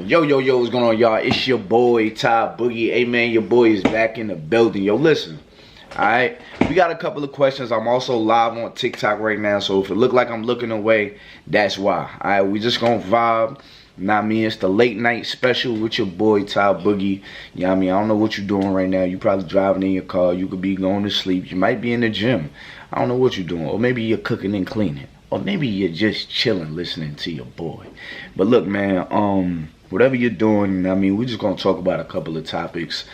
Yo, what's going on, y'all? It's your boy TyBuggy. Hey man, your boy is back in the building. Yo, listen, alright, we got a couple of questions. I'm also live on TikTok right now, so if it look like I'm looking away, that's why. Alright, we just gonna vibe. Nah, it's the late night special with your boy TyBuggy. You know what I mean? I don't know what you're doing right now. You probably driving in your car. You could be going to sleep. You might be in the gym. I don't know what you're doing. Or maybe you're cooking and cleaning. Or maybe you're just chilling listening to your boy. But look, man, whatever you're doing, I mean, we're just going to talk about a couple of topics.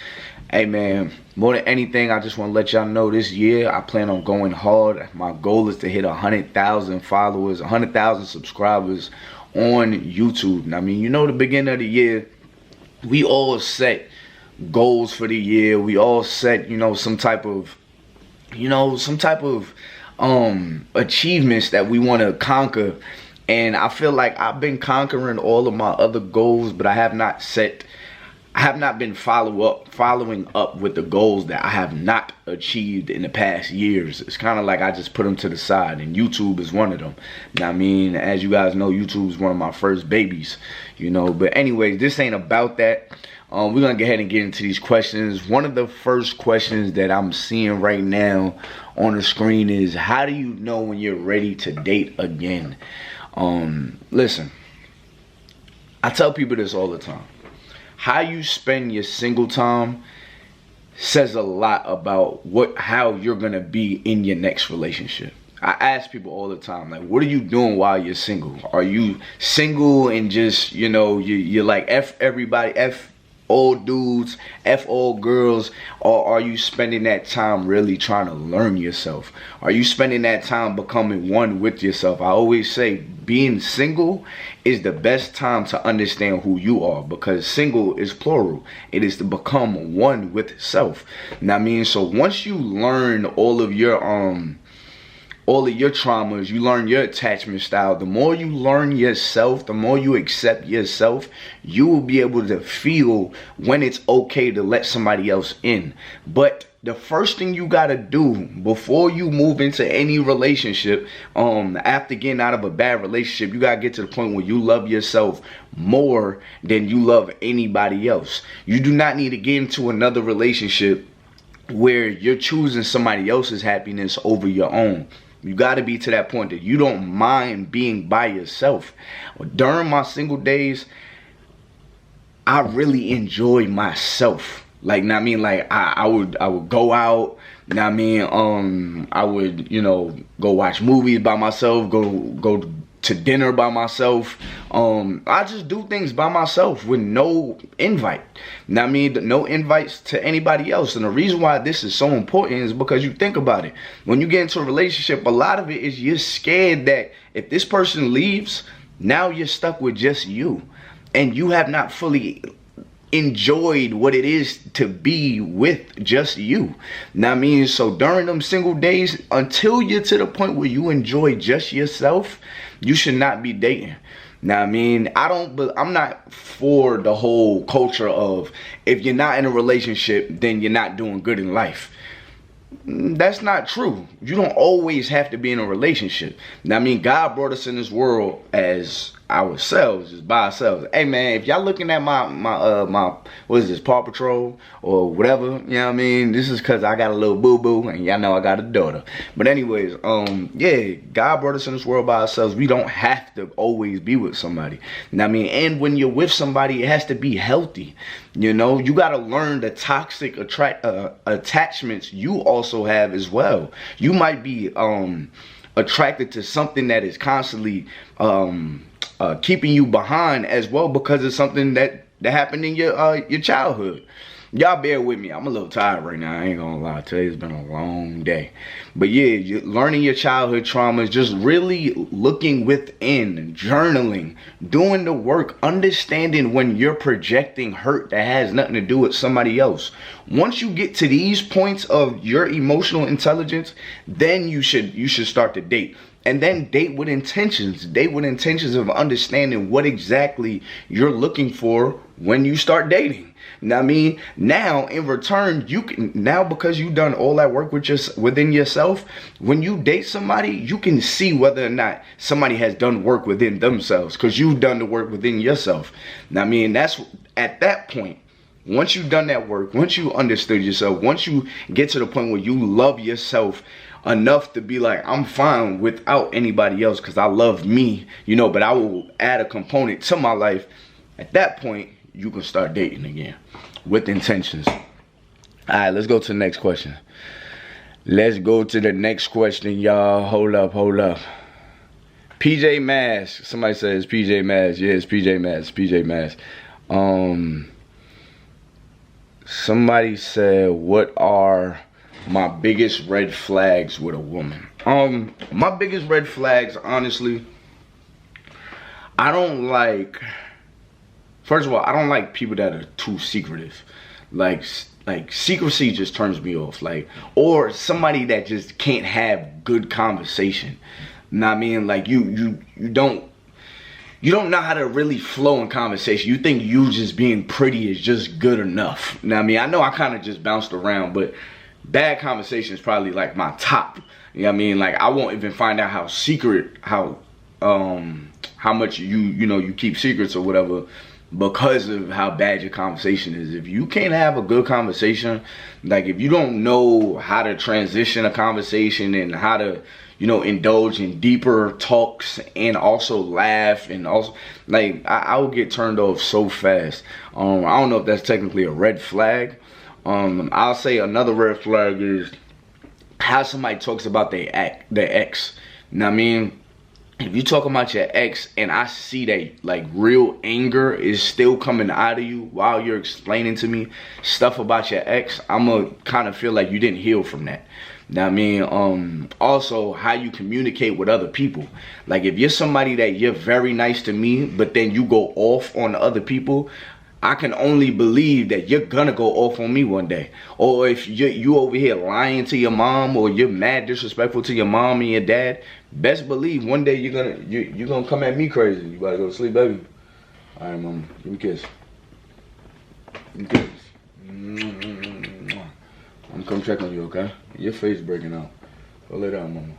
Hey, man, more than anything, I just want to let y'all know this year, I plan on going hard. My goal is to hit 100,000 followers, 100,000 subscribers on YouTube. I mean, you know, the beginning of the year, we all set goals for the year. We all set, some type of achievements that we want to conquer. And I feel like I've been conquering all of my other goals, but I have not been following up with the goals that I have not achieved in the past years. It's kind of like I just put them to the side, and YouTube is one of them. Now, I mean, as you guys know, YouTube is one of my first babies, But anyway, this ain't about that. We're going to go ahead and get into these questions. One of the first questions that I'm seeing right now on the screen is, how do you know when you're ready to date again? Listen, I tell people this all the time. How you spend your single time says a lot about how you're going to be in your next relationship. I ask people all the time, like, what are you doing while you're single? Are you single and just, you're like, F everybody, F all dudes, F all girls, or are you spending that time really trying to learn yourself? Are you spending that time becoming one with yourself? I always say being single is the best time to understand who you are, because single is plural. It is to become one with self. Now, I mean, so once you learn all of your traumas, you learn your attachment style, the more you learn yourself, the more you accept yourself, you will be able to feel when it's okay to let somebody else in. But the first thing you gotta do before you move into any relationship, after getting out of a bad relationship, you gotta get to the point where you love yourself more than you love anybody else. You do not need to get into another relationship where you're choosing somebody else's happiness over your own. You got to be to that point that you don't mind being by yourself. During my single days, I really enjoyed myself. Like, I mean, like I would go out. I mean, I would, go watch movies by myself, go to dinner by myself. I just do things by myself with no invite. I mean, no invites to anybody else. And the reason why this is so important is because you think about it. When you get into a relationship, a lot of it is you're scared that if this person leaves, now you're stuck with just you. And you have not fully enjoyed what it is to be with just you. Now, I mean, so during them single days, until you're to the point where you enjoy just yourself, you should not be dating. Now, I mean, I'm not for the whole culture of, if you're not in a relationship, then you're not doing good in life. That's not true. You don't always have to be in a relationship. Now, I mean, God brought us in this world as ourselves, just by ourselves. Hey man, if y'all looking at my what is this, Paw Patrol or whatever, you know what I mean, this is because I got a little boo-boo and y'all know I got a daughter. But anyways, yeah, God brought us in this world by ourselves. We don't have to always be with somebody. Now, I mean, and when you're with somebody, it has to be healthy. You got to learn the toxic attachments you also have as well. You might be attracted to something that is constantly keeping you behind as well, because it's something that happened in your childhood. Y'all bear with me. I'm a little tired right now. I ain't gonna lie. Today's been a long day. But yeah, you're learning your childhood traumas, just really looking within, journaling, doing the work, understanding when you're projecting hurt that has nothing to do with somebody else. Once you get to these points of your emotional intelligence, then you should start to date. And then date with intentions. Date with intentions of understanding what exactly you're looking for when you start dating. Now, I mean, now in return, you can, now because you've done all that work within yourself, when you date somebody, you can see whether or not somebody has done work within themselves, because you've done the work within yourself. Now, I mean, that's at that point. Once you've done that work, once you understood yourself, once you get to the point where you love yourself enough to be like, I'm fine without anybody else because I love me, you know, but I will add a component to my life. At that point, you can start dating again with intentions. All right, let's go to the next question. Let's go to the next question, y'all. Hold up. PJ Mask. Somebody says PJ Mask. Yeah, it's PJ Mask. PJ Mask. Somebody said, what are my biggest red flags with a woman? My biggest red flags, honestly, I don't like, first of all, I don't like people that are too secretive. Like secrecy just turns me off. Like, or somebody that just can't have good conversation. You know what I mean? Like you don't know how to really flow in conversation. You think you just being pretty is just good enough. You know what I mean? I know I kind of just bounced around, but bad conversation is probably like my top. You know what I mean? Like, I won't even find out how much you keep secrets or whatever, because of how bad your conversation is. If you can't have a good conversation, like if you don't know how to transition a conversation and how to, indulge in deeper talks and also laugh, and also, like, I will get turned off so fast. I don't know if that's technically a red flag. I'll say another red flag is how somebody talks about their ex. You know what I mean? If you talk about your ex and I see that like real anger is still coming out of you while you're explaining to me stuff about your ex, I'm gonna kind of feel like you didn't heal from that. You know what I mean? Also, how you communicate with other people. Like, if you're somebody that you're very nice to me, but then you go off on other people, I can only believe that you're gonna go off on me one day. Or if you over here lying to your mom, or you're mad disrespectful to your mom and your dad, best believe one day you're gonna come at me crazy. You better go to sleep, baby. All right, mama, give me a kiss. Give me a kiss. I'm gonna come check on you, okay? Your face breaking out. Go lay down, mama.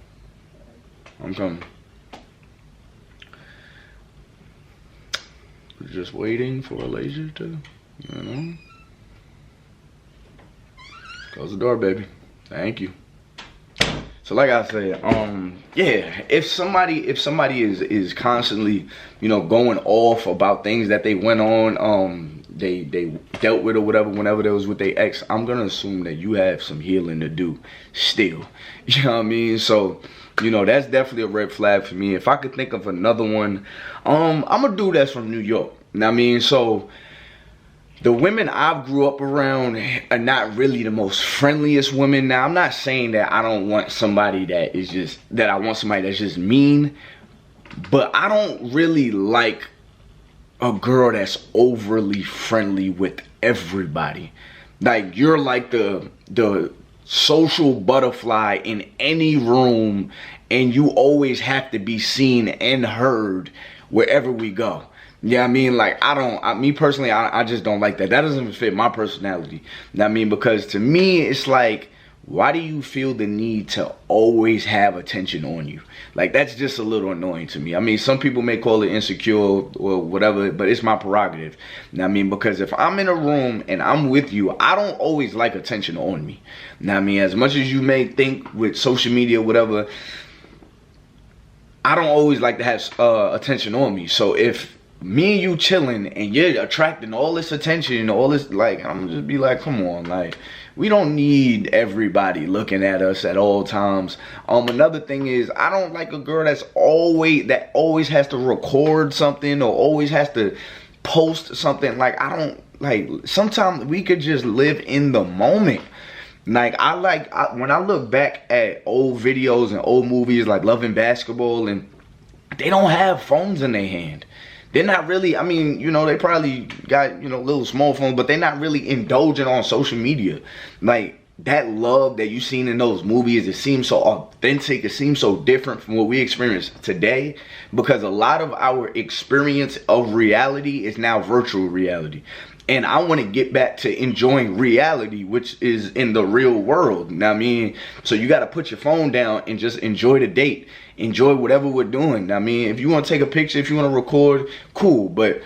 I'm coming. Just waiting for a laser to, close the door, baby. Thank you. So like I said, yeah, if somebody is constantly, going off about things that they went on, they dealt with or whatever, whenever they was with their ex, I'm gonna assume that you have some healing to do still. You know what I mean? So, that's definitely a red flag for me. If I could think of another one, I'm a dude that's from New York. You know what I mean? So the women I grew up around are not really the most friendliest women. Now, I'm not saying that I don't want somebody that is just, that I want somebody that's just mean, but I don't really like a girl that's overly friendly with everybody. Like, you're like the social butterfly in any room, and you always have to be seen and heard wherever we go. Yeah, I mean, like, me personally, I just don't like that. That doesn't fit my personality. You know what I mean? Because to me, it's like, why do you feel the need to always have attention on you? Like, that's just a little annoying to me. I mean, some people may call it insecure or whatever, but it's my prerogative. You know what I mean? Because if I'm in a room and I'm with you, I don't always like attention on me. You know what I mean? As much as you may think with social media or whatever, I don't always like to have attention on me. So if me and you chilling and you're attracting all this attention and all this, like, I'm gonna just be like, come on, like, we don't need everybody looking at us at all times. Another thing is, I don't like a girl that always has to record something or always has to post something. Like, I don't like, sometimes we could just live in the moment. Like, when I look back at old videos and old movies like Love and Basketball, and they don't have phones in their hand. They're not really, I mean, they probably got, little small phones, but they're not really indulging on social media. Like, that love that you seen in those movies, it seems so authentic, it seems so different from what we experience today, because a lot of our experience of reality is now virtual reality. And I want to get back to enjoying reality, which is in the real world. You know what I mean? So you got to put your phone down and just enjoy the date. Enjoy whatever we're doing. I mean, if you want to take a picture, if you want to record, cool. But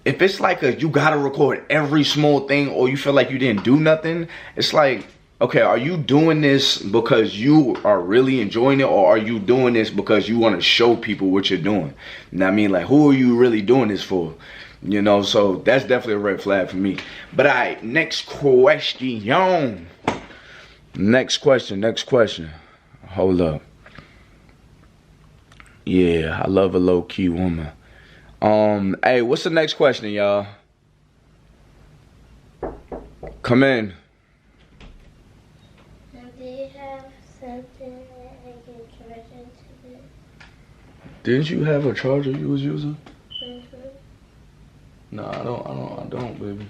if it's like you got to record every small thing, or you feel like you didn't do nothing, it's like, okay, are you doing this because you are really enjoying it, or are you doing this because you want to show people what you're doing? You know what I mean? Like, who are you really doing this for? You know, so that's definitely a red flag for me. But all right, next question. Next question. Hold up. Yeah, I love a low-key woman. Hey, what's the next question, y'all? Come in. Do you have something that I can charge into it? Didn't you have a charger you was using? Mm-hmm. No, I don't, baby.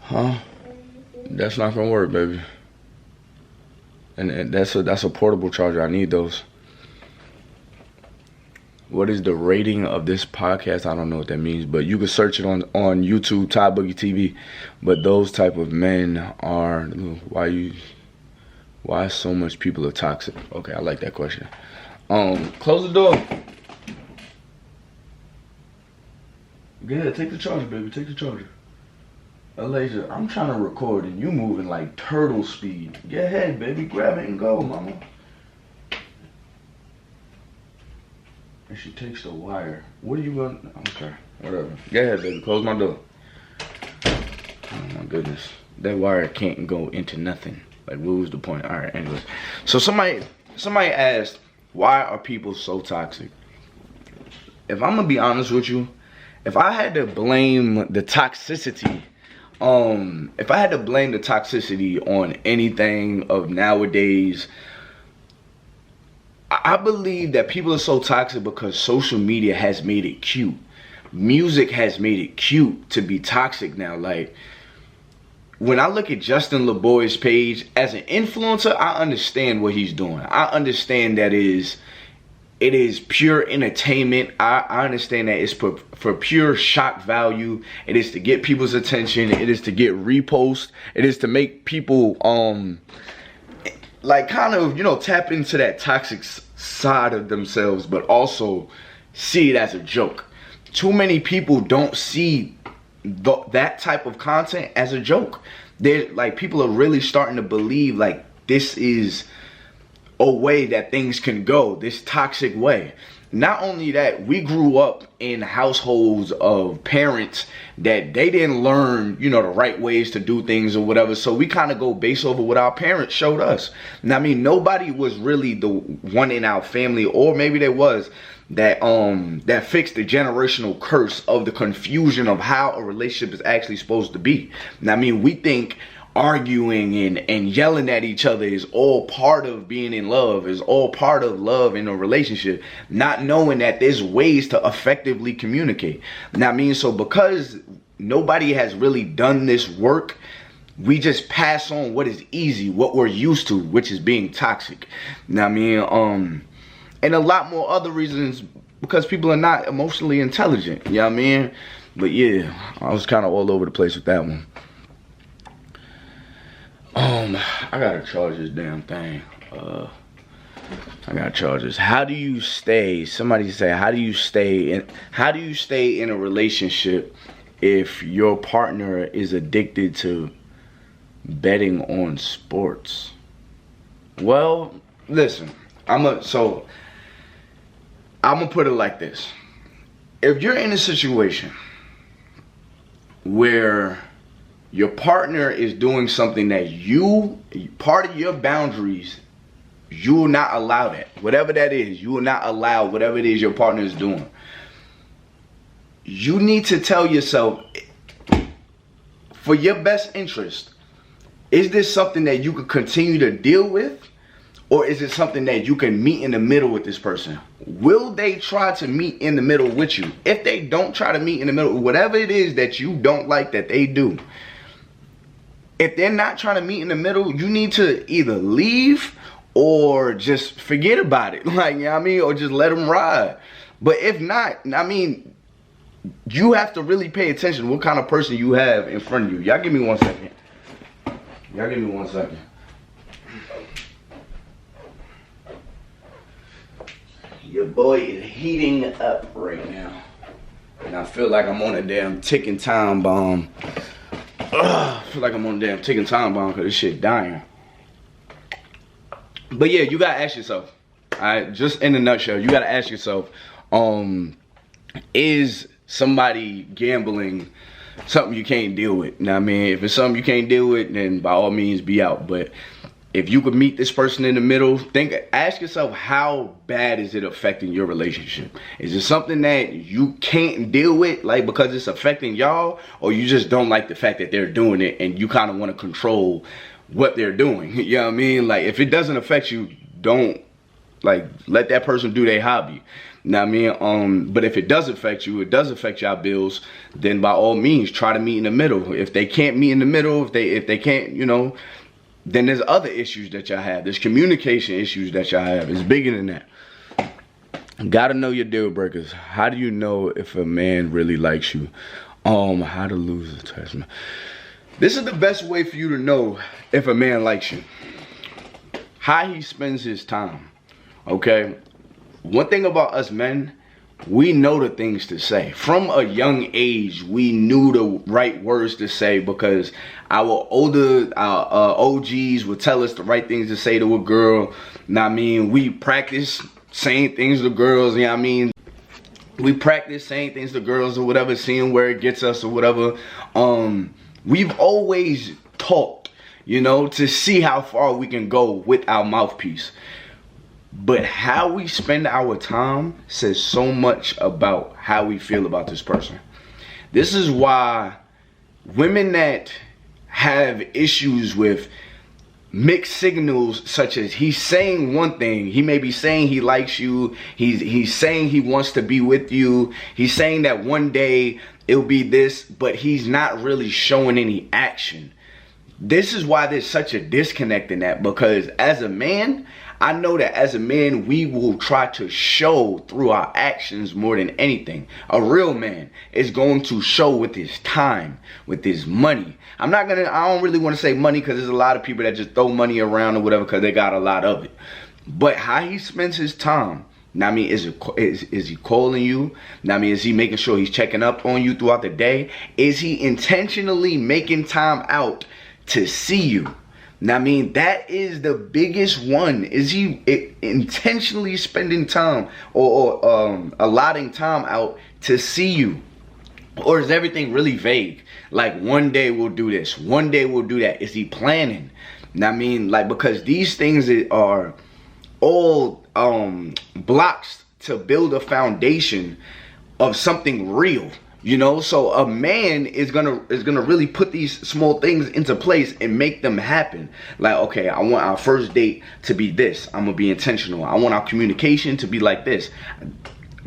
Huh? That's not gonna work, baby. And that's a portable charger. I need those. What is the rating of this podcast? I don't know what that means, but you can search it on YouTube, TyBuggy TV. But those type of men are why so much people are toxic? Okay, I like that question. Close the door. Go ahead, take the charger, baby. Take the charger. Elijah, I'm trying to record and you moving like turtle speed. Go ahead, baby. Grab it and go, mama. And she takes the wire. What are you going to... Okay, whatever. Go ahead, baby. Close my door. Oh, my goodness. That wire can't go into nothing. Like, what was the point? All right, anyways. So somebody asked, why are people so toxic? If I'm going to be honest with you, if I had to blame the toxicity, on anything of nowadays, I believe that people are so toxic because social media has made it cute. Music has made it cute to be toxic now. Like, when I look at Justin LeBoy's page, as an influencer, I understand what he's doing. I understand that it is pure entertainment. I understand that it's for pure shock value. It is to get people's attention. It is to get reposts. It is to make people like kind of, you know, tap into that toxic side of themselves, but also see it as a joke. Too many people don't see that type of content as a joke. They're like, people are really starting to believe like this is a way that things can go, this toxic way. Not only that, we grew up in households of parents that they didn't learn, you know, the right ways to do things or whatever. So we kind of go based over what our parents showed us. And I mean, nobody was really the one in our family, or maybe there was, that fixed the generational curse of the confusion of how a relationship is actually supposed to be. And I mean, we think arguing and yelling at each other is all part of being in love, is all part of love in a relationship, not knowing that there's ways to effectively communicate. Now, I mean, so because nobody has really done this work, we just pass on what is easy, what we're used to, which is being toxic. Now, I mean, and a lot more other reasons, because people are not emotionally intelligent, you know what I mean? But yeah, I was kind of all over the place with that one. I gotta charge this damn thing. I gotta charge this. How do you stay? Somebody say, how do you stay in a relationship if your partner is addicted to betting on sports? Well, listen, I'm gonna put it like this. If you're in a situation where your partner is doing something that part of your boundaries, you will not allow that. Whatever that is, you will not allow whatever it is your partner is doing. You need to tell yourself, for your best interest, is this something that you could continue to deal with? Or is it something that you can meet in the middle with this person? Will they try to meet in the middle with you? If they don't try to meet in the middle, whatever it is that you don't like that they do, if they're not trying to meet in the middle, you need to either leave or just forget about it. Like, you know what I mean? Or just let them ride. But if not, I mean, you have to really pay attention to what kind of person you have in front of you. Y'all give me 1 second. Y'all give me 1 second. Your boy is heating up right now. And I feel like I'm on a damn ticking time bomb. I feel like I'm on a damn ticking time bomb because this shit dying. But yeah, you gotta ask yourself. Alright, just in a nutshell, you gotta ask yourself, is somebody gambling something you can't deal with? Now, I mean, if it's something you can't deal with, then by all means be out. But if you could meet this person in the middle, ask yourself, how bad is it affecting your relationship? Is it something that you can't deal with, like because it's affecting y'all, or you just don't like the fact that they're doing it and you kind of want to control what they're doing? You know what I mean? Like, if it doesn't affect you, don't, like, let that person do their hobby. You know what I mean? But if it does affect you, it does affect y'all bills, then by all means try to meet in the middle. If they can't meet in the middle, if they can't, you know, then there's other issues that y'all have. There's communication issues that y'all have. It's bigger than that. Gotta know your deal breakers. How do you know if a man really likes you? How to lose attachment. This is the best way for you to know if a man likes you. How he spends his time. Okay? One thing about us men, we know the things to say. From a young age, we knew the right words to say because our OGs would tell us the right things to say to a girl. Know what I mean? We practice saying things to girls, you know what I mean? We practice saying things to girls or whatever, seeing where it gets us or whatever. We've always talked, you know, to see how far we can go with our mouthpiece. But how we spend our time says so much about how we feel about this person. This is why women that have issues with mixed signals, such as he's saying one thing, he may be saying he likes you, he's saying he wants to be with you, he's saying that one day it'll be this, but he's not really showing any action. This is why there's such a disconnect in that, because as a man, I know that as a man, we will try to show through our actions more than anything. A real man is going to show with his time, with his money. I don't really want to say money because there's a lot of people that just throw money around or whatever because they got a lot of it. But how he spends his time, I mean, is he calling you? I mean, is he making sure he's checking up on you throughout the day? Is he intentionally making time out to see you? Now, I mean, that is the biggest one. Is he intentionally spending time or allotting time out to see you? Or is everything really vague? Like, one day we'll do this, one day we'll do that. Is he planning? Now, I mean, like, because these things are all blocks to build a foundation of something real. You know, so a man is gonna really put these small things into place and make them happen. Like, okay, I want our first date to be this. I'm gonna be intentional. I want our communication to be like this.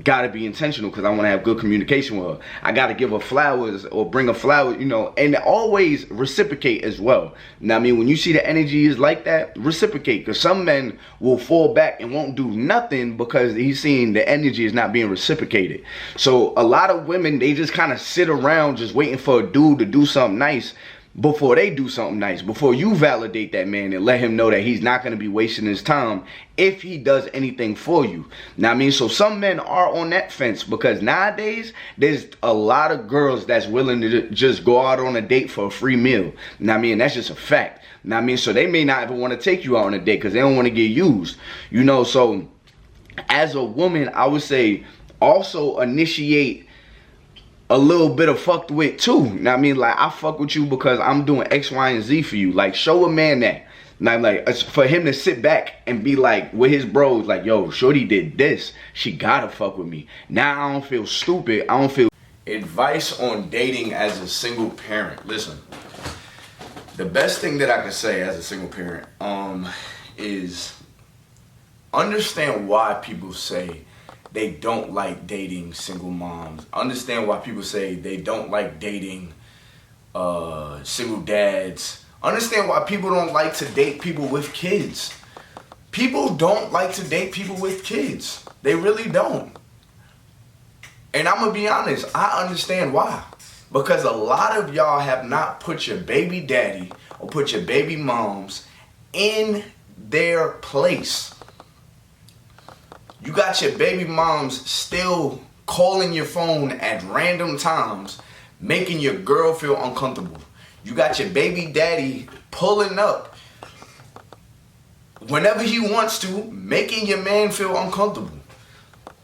Gotta be intentional because I want to have good communication with her. I gotta give her flowers or bring her flowers, you know, and always reciprocate as well. Now, I mean, when you see the energy is like that, reciprocate, because some men will fall back and won't do nothing because he's seeing the energy is not being reciprocated. So a lot of women, they just kind of sit around just waiting for a dude to do something nice before they do something nice, before you validate that man and let him know that he's not going to be wasting his time if he does anything for you. Now, I mean, so some men are on that fence because nowadays there's a lot of girls that's willing to just go out on a date for a free meal. Now, I mean, that's just a fact. Now, I mean, so they may not even want to take you out on a date because they don't want to get used, you know. So as a woman, I would say also initiate a little bit of fucked with too. Now, I mean, like, I fuck with you because I'm doing X, Y, and Z for you. Like, show a man that. Now, like, for him to sit back and be like, with his bros, like, yo, shorty did this, she gotta fuck with me. Now I don't feel stupid. I don't feel. Advice on dating as a single parent. Listen, the best thing that I can say as a single parent is understand why people say they don't like dating single moms. Understand why people say they don't like dating single dads. Understand why people don't like to date people with kids. People don't like to date people with kids. They really don't. And I'm going to be honest, I understand why. Because a lot of y'all have not put your baby daddy or put your baby moms in their place. You got your baby moms still calling your phone at random times, making your girl feel uncomfortable. You got your baby daddy pulling up whenever he wants to, making your man feel uncomfortable.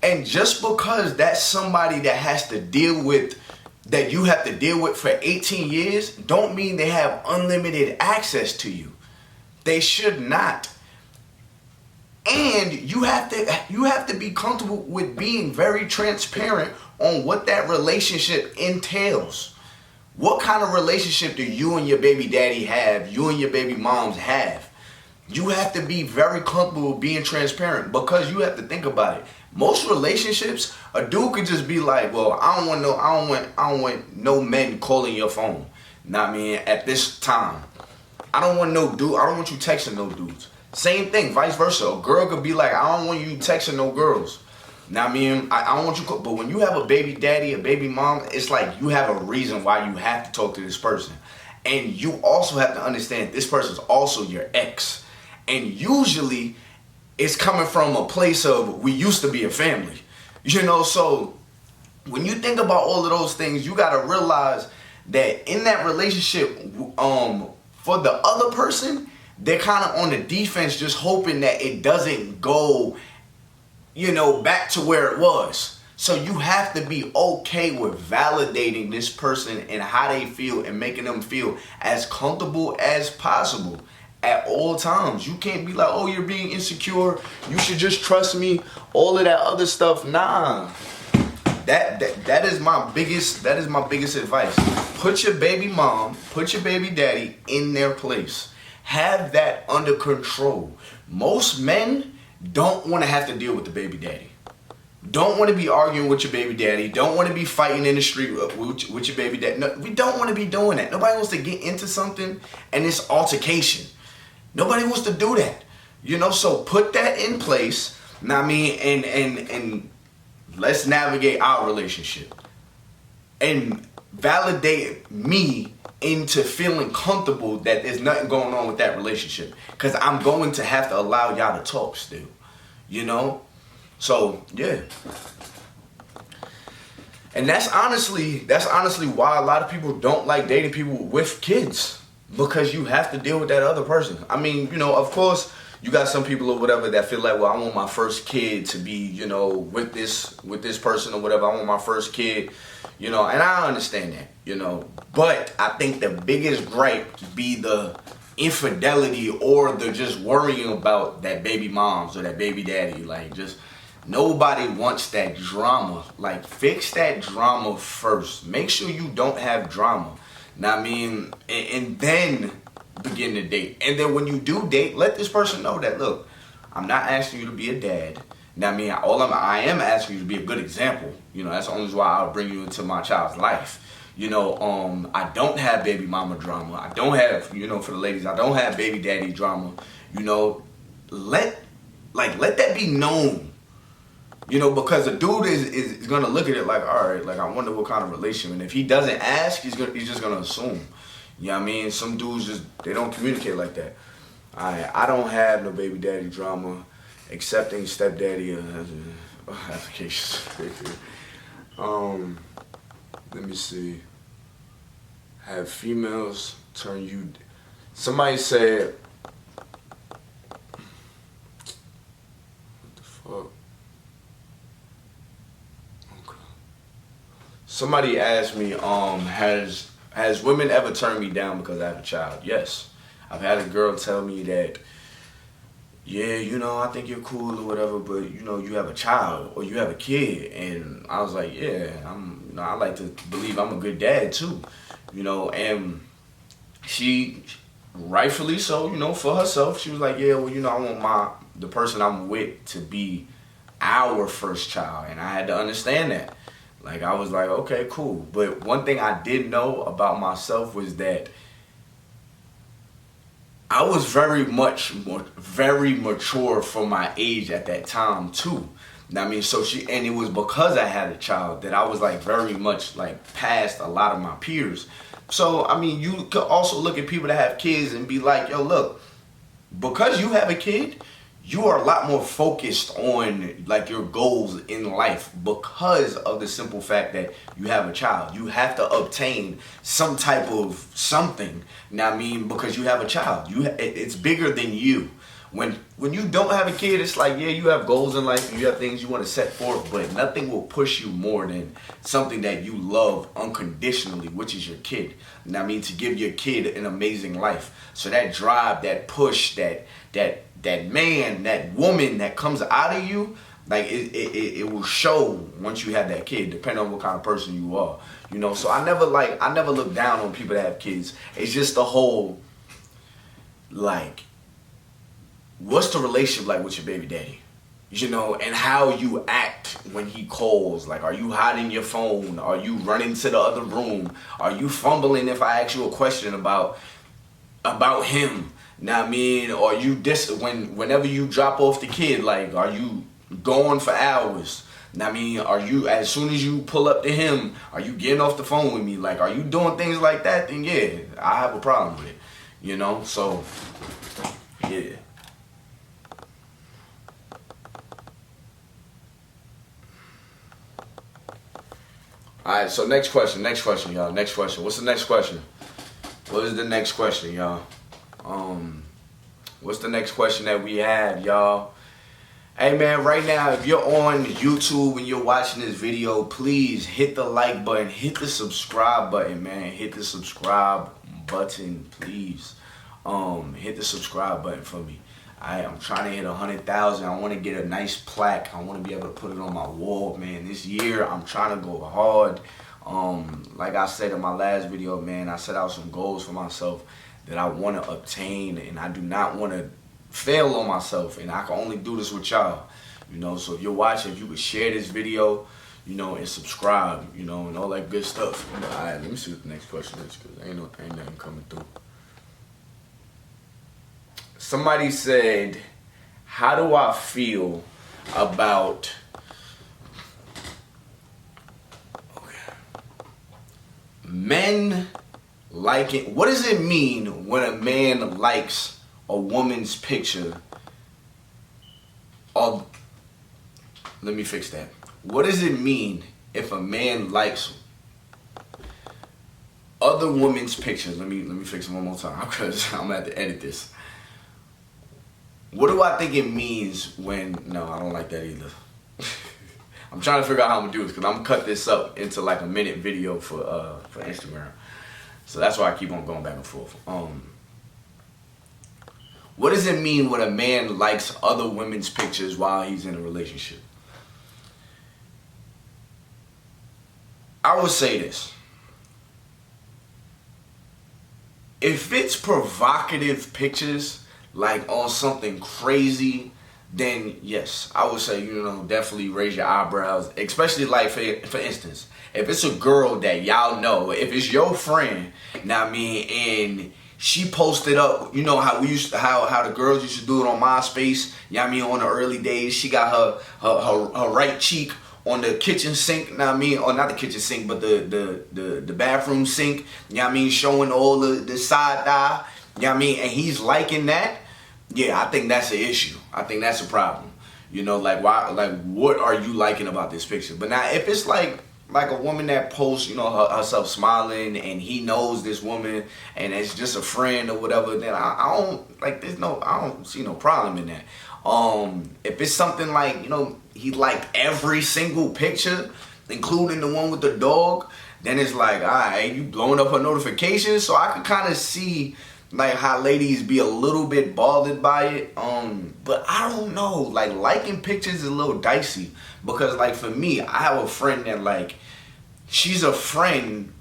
And just because that's somebody that has to deal with, that you have to deal with for 18 years, don't mean they have unlimited access to you. They should not. And you have to be comfortable with being very transparent on what that relationship entails. What kind of relationship do you and your baby daddy have, you and your baby moms have? You have to be very comfortable being transparent, because you have to think about it. Most relationships, a dude could just be like, well, I don't want no men calling your phone. Not me at this time. I don't want no dude. I don't want you texting no dudes. Same thing, vice versa. A girl could be like, I don't want you texting no girls. Now, I don't want you. But when you have a baby daddy, a baby mom, it's like you have a reason why you have to talk to this person, and you also have to understand this person's also your ex, and usually it's coming from a place of we used to be a family, So when you think about all of those things, you gotta realize that in that relationship, for the other person, they're kind of on the defense, just hoping that it doesn't go, back to where it was. So you have to be okay with validating this person and how they feel and making them feel as comfortable as possible at all times. You can't be like, oh, you're being insecure, you should just trust me, all of that other stuff. Nah. That is my biggest advice. Put your baby mom, put your baby daddy in their place. Have that under control. Most men don't want to have to deal with the baby daddy. Don't want to be arguing with your baby daddy. Don't want to be fighting in the street with your baby daddy. No, we don't want to be doing that. Nobody wants to get into something and it's altercation. Nobody wants to do that. So put that in place. And let's navigate our relationship. And validate me into feeling comfortable that there's nothing going on with that relationship, because I'm going to have to allow y'all to talk still, so yeah. And that's honestly why a lot of people don't like dating people with kids, because you have to deal with that other person. Of course you got some people or whatever that feel like, well, I want my first kid to be, with this person or whatever. I want my first kid, and I understand that, But I think the biggest gripe be the infidelity or the just worrying about that baby moms or that baby daddy. Like, just nobody wants that drama. Like, fix that drama first. Make sure you don't have drama. And then begin to date. And then when you do date, let this person know that, look, I'm not asking you to be a dad. I am asking you to be a good example. That's the only reason why I'll bring you into my child's life. I don't have baby mama drama. I don't have, for the ladies, I don't have baby daddy drama. Let that be known. Because a dude is gonna look at it like, all right, like, I wonder what kind of relationship. And if he doesn't ask, he's just gonna assume. Some dudes they don't communicate like that. I don't have no baby daddy drama, accepting stepdaddy applications. Let me see. Have females turn you? Somebody said, what the fuck? Okay. Somebody asked me, has women ever turned me down because I have a child? Yes. I've had a girl tell me that, yeah, I think you're cool or whatever, but you have a child or you have a kid. And I was like, yeah, I like to believe I'm a good dad too, and she, rightfully so, for herself, she was like, yeah, well, I want the person I'm with to be our first child, and I had to understand that. Like, I was like, okay, cool. But one thing I did know about myself was that I was very mature for my age at that time too. I mean, and it was because I had a child that I was like very much like past a lot of my peers. So, I mean, you could also look at people that have kids and be like, yo, look, because you have a kid, you are a lot more focused on like your goals in life because of the simple fact that you have a child. You have to obtain some type of something. Now, I mean, because you have a child, it's bigger than you. When you don't have a kid, it's like, yeah, you have goals in life and you have things you want to set forth, but nothing will push you more than something that you love unconditionally, which is your kid. And I mean, to give your kid an amazing life. So that drive, that push, that man, that woman that comes out of you, like it will show once you have that kid, depending on what kind of person you are. You know, so I never look down on people that have kids. It's just the whole, like, what's the relationship like with your baby daddy? You know, and how you act when he calls. Like, are you hiding your phone? Are you running to the other room? Are you fumbling if I ask you a question about him? Now, I mean, or you whenever you drop off the kid, like, are you going for hours? Now, I mean, are you, as soon as you pull up to him, are you getting off the phone with me? Like, are you doing things like that? Then yeah, I have a problem with it. You know, so yeah. Alright, so next question, y'all. Next question. What's the next question? What is the next question, y'all? What's the next question that we have, y'all? Hey, man, right now, if you're on YouTube and you're watching this video, please hit the like button, hit the subscribe button, man. Hit the subscribe button, please. Hit the subscribe button for me. I'm trying to hit 100,000. I want to get a nice plaque. I want to be able to put it on my wall, man. This year, I'm trying to go hard. Like I said in my last video, man, I set out some goals for myself that I want to obtain, and I do not want to fail on myself, and I can only do this with y'all, you know. So if you're watching, if you could share this video, you know, and subscribe, you know, and all that good stuff. All right, let me see what the next question is, because ain't nothing coming through. Somebody said, how do I feel about men liking, what does it mean when a man likes a woman's picture? Or, let me fix that. What does it mean if a man likes other women's pictures? Let me fix it one more time, because I'm gonna have to edit this. What do I think it means when, no, I don't like that either. I'm trying to figure out how I'm gonna do this, because I'm gonna cut this up into like a minute video for Instagram. So that's why I keep on going back and forth. What does it mean when a man likes other women's pictures while he's in a relationship? I would say this. If it's provocative pictures, like on something crazy, then yes, I would say, you know, definitely raise your eyebrows. Especially like, for instance, if it's a girl that y'all know, if it's your friend, now I mean, and she posted up, you know how how the girls used to do it on MySpace, you know what I mean, on the early days, she got her right cheek on the kitchen sink, you know what I mean, or not the kitchen sink, but the bathroom sink, you know what I mean, showing all the side eye, you know what I mean, and he's liking that. Yeah, I think that's an issue. I think that's a problem. You know, like, why? Like, what are you liking about this picture? But now, if it's like a woman that posts, you know, herself smiling, and he knows this woman, and it's just a friend or whatever, then I don't like. I don't see no problem in that. If it's something like, you know, he liked every single picture, including the one with the dog, then it's like, all right, you blowing up her notifications. So I can kind of see, like, how ladies be a little bit bothered by it. But I don't know, like, liking pictures is a little dicey, because, like, for me, I have a friend that, like, she's a friend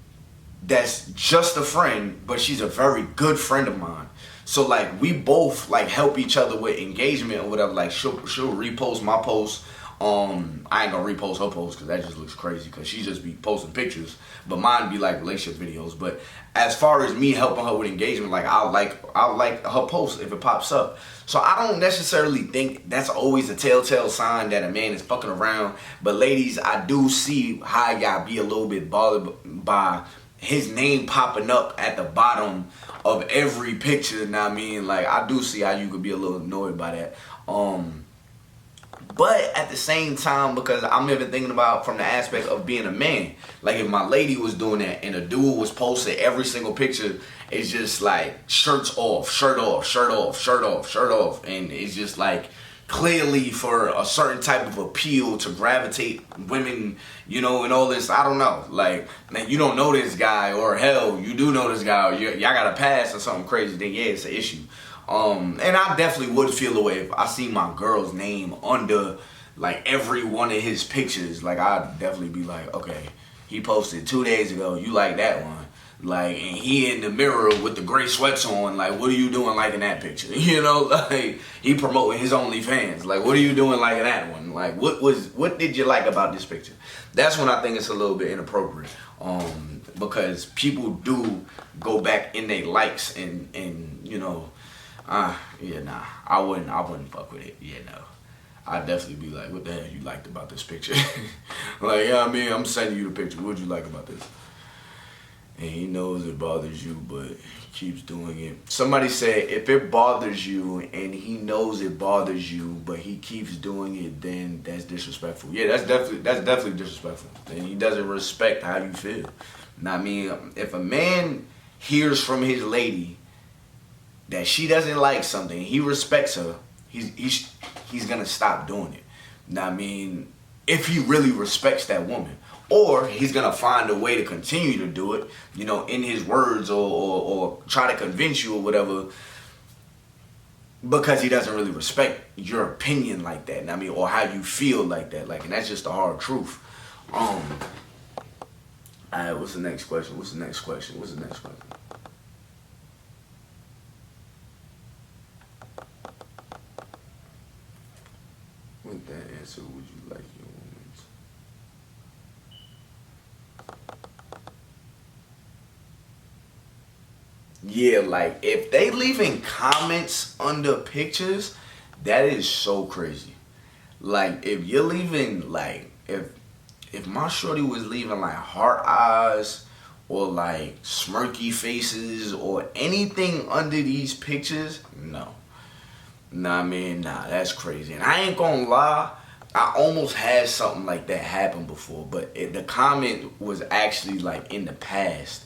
that's just a friend, but she's a very good friend of mine. So like we both like help each other with engagement or whatever. Like she'll repost my post. I ain't gonna repost her post because that just looks crazy because she just be posting pictures, but mine be like relationship videos. But as far as me helping her with engagement, like I'll like her post if it pops up. So I don't necessarily think that's always a telltale sign that a man is fucking around. But ladies, I do see how y'all be a little bit bothered by his name popping up at the bottom of every picture. Now I mean, like I do see how you could be a little annoyed by that. But at the same time, because I'm even thinking about from the aspect of being a man, like if my lady was doing that and a dude was posting every single picture, it's just like shirts off, shirt off, shirt off, shirt off, shirt off. And it's just like clearly for a certain type of appeal to gravitate women, you know, and all this. I don't know. Like, man, you don't know this guy, or hell, you do know this guy, or y'all got a pass or something crazy, then yeah, it's an issue. And I definitely would feel the way if I see my girl's name under like every one of his pictures. Like I'd definitely be like, okay, he posted 2 days ago, you like that one. Like, and he in the mirror with the gray sweats on, like, what are you doing liking that picture? You know, like, he promoting his OnlyFans. Like, what are you doing liking that one? Like, what did you like about this picture? That's when I think it's a little bit inappropriate. Because people do go back in their likes and you know, yeah, nah, I wouldn't fuck with it. Yeah, no. I'd definitely be like, what the hell you liked about this picture? Like, yeah, I mean, I'm sending you the picture. What'd you like about this? And he knows it bothers you, but he keeps doing it. Somebody said, if it bothers you and he knows it bothers you, but he keeps doing it, then that's disrespectful. Yeah, that's definitely disrespectful. And he doesn't respect how you feel. Now, I mean, if a man hears from his lady that she doesn't like something, he respects her, he's gonna stop doing it. Now, I mean, if he really respects that woman. Or he's going to find a way to continue to do it, you know, in his words or try to convince you or whatever, because he doesn't really respect your opinion like that. I mean, or how you feel like that. Like, and that's just the hard truth. All right, what's the next question? With that answer, would you like your woman's? Yeah, like if they leaving comments under pictures, that is so crazy. Like if you're leaving, like if my shorty was leaving like heart eyes or like smirky faces or anything under these pictures, no. Nah, man, nah, that's crazy. And I ain't gonna lie, I almost had something like that happen before, but the comment was actually like in the past.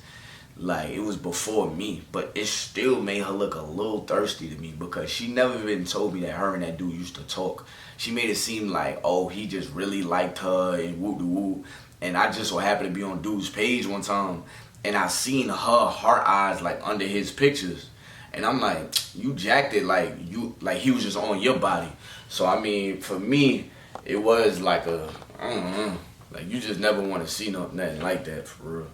Like, it was before me, but it still made her look a little thirsty to me because she never even told me that her and that dude used to talk. She made it seem like, oh, he just really liked her and whoop-de-whoop. And I just so happened to be on dude's page one time, and I seen her heart eyes, like, under his pictures. And I'm like, you jacked it like he was just on your body. So, I mean, for me, it was like I don't know, like, you just never want to see nothing like that, for real.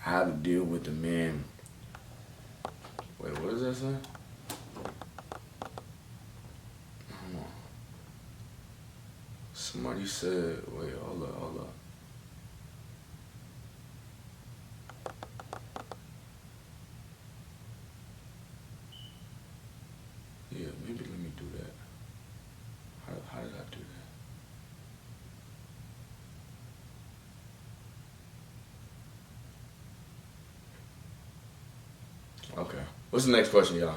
How to deal with the man. Wait, what does that say? Hold on. Somebody said, wait, hold up. Yeah, maybe let me do that. How did I do that? Okay. What's the next question, y'all?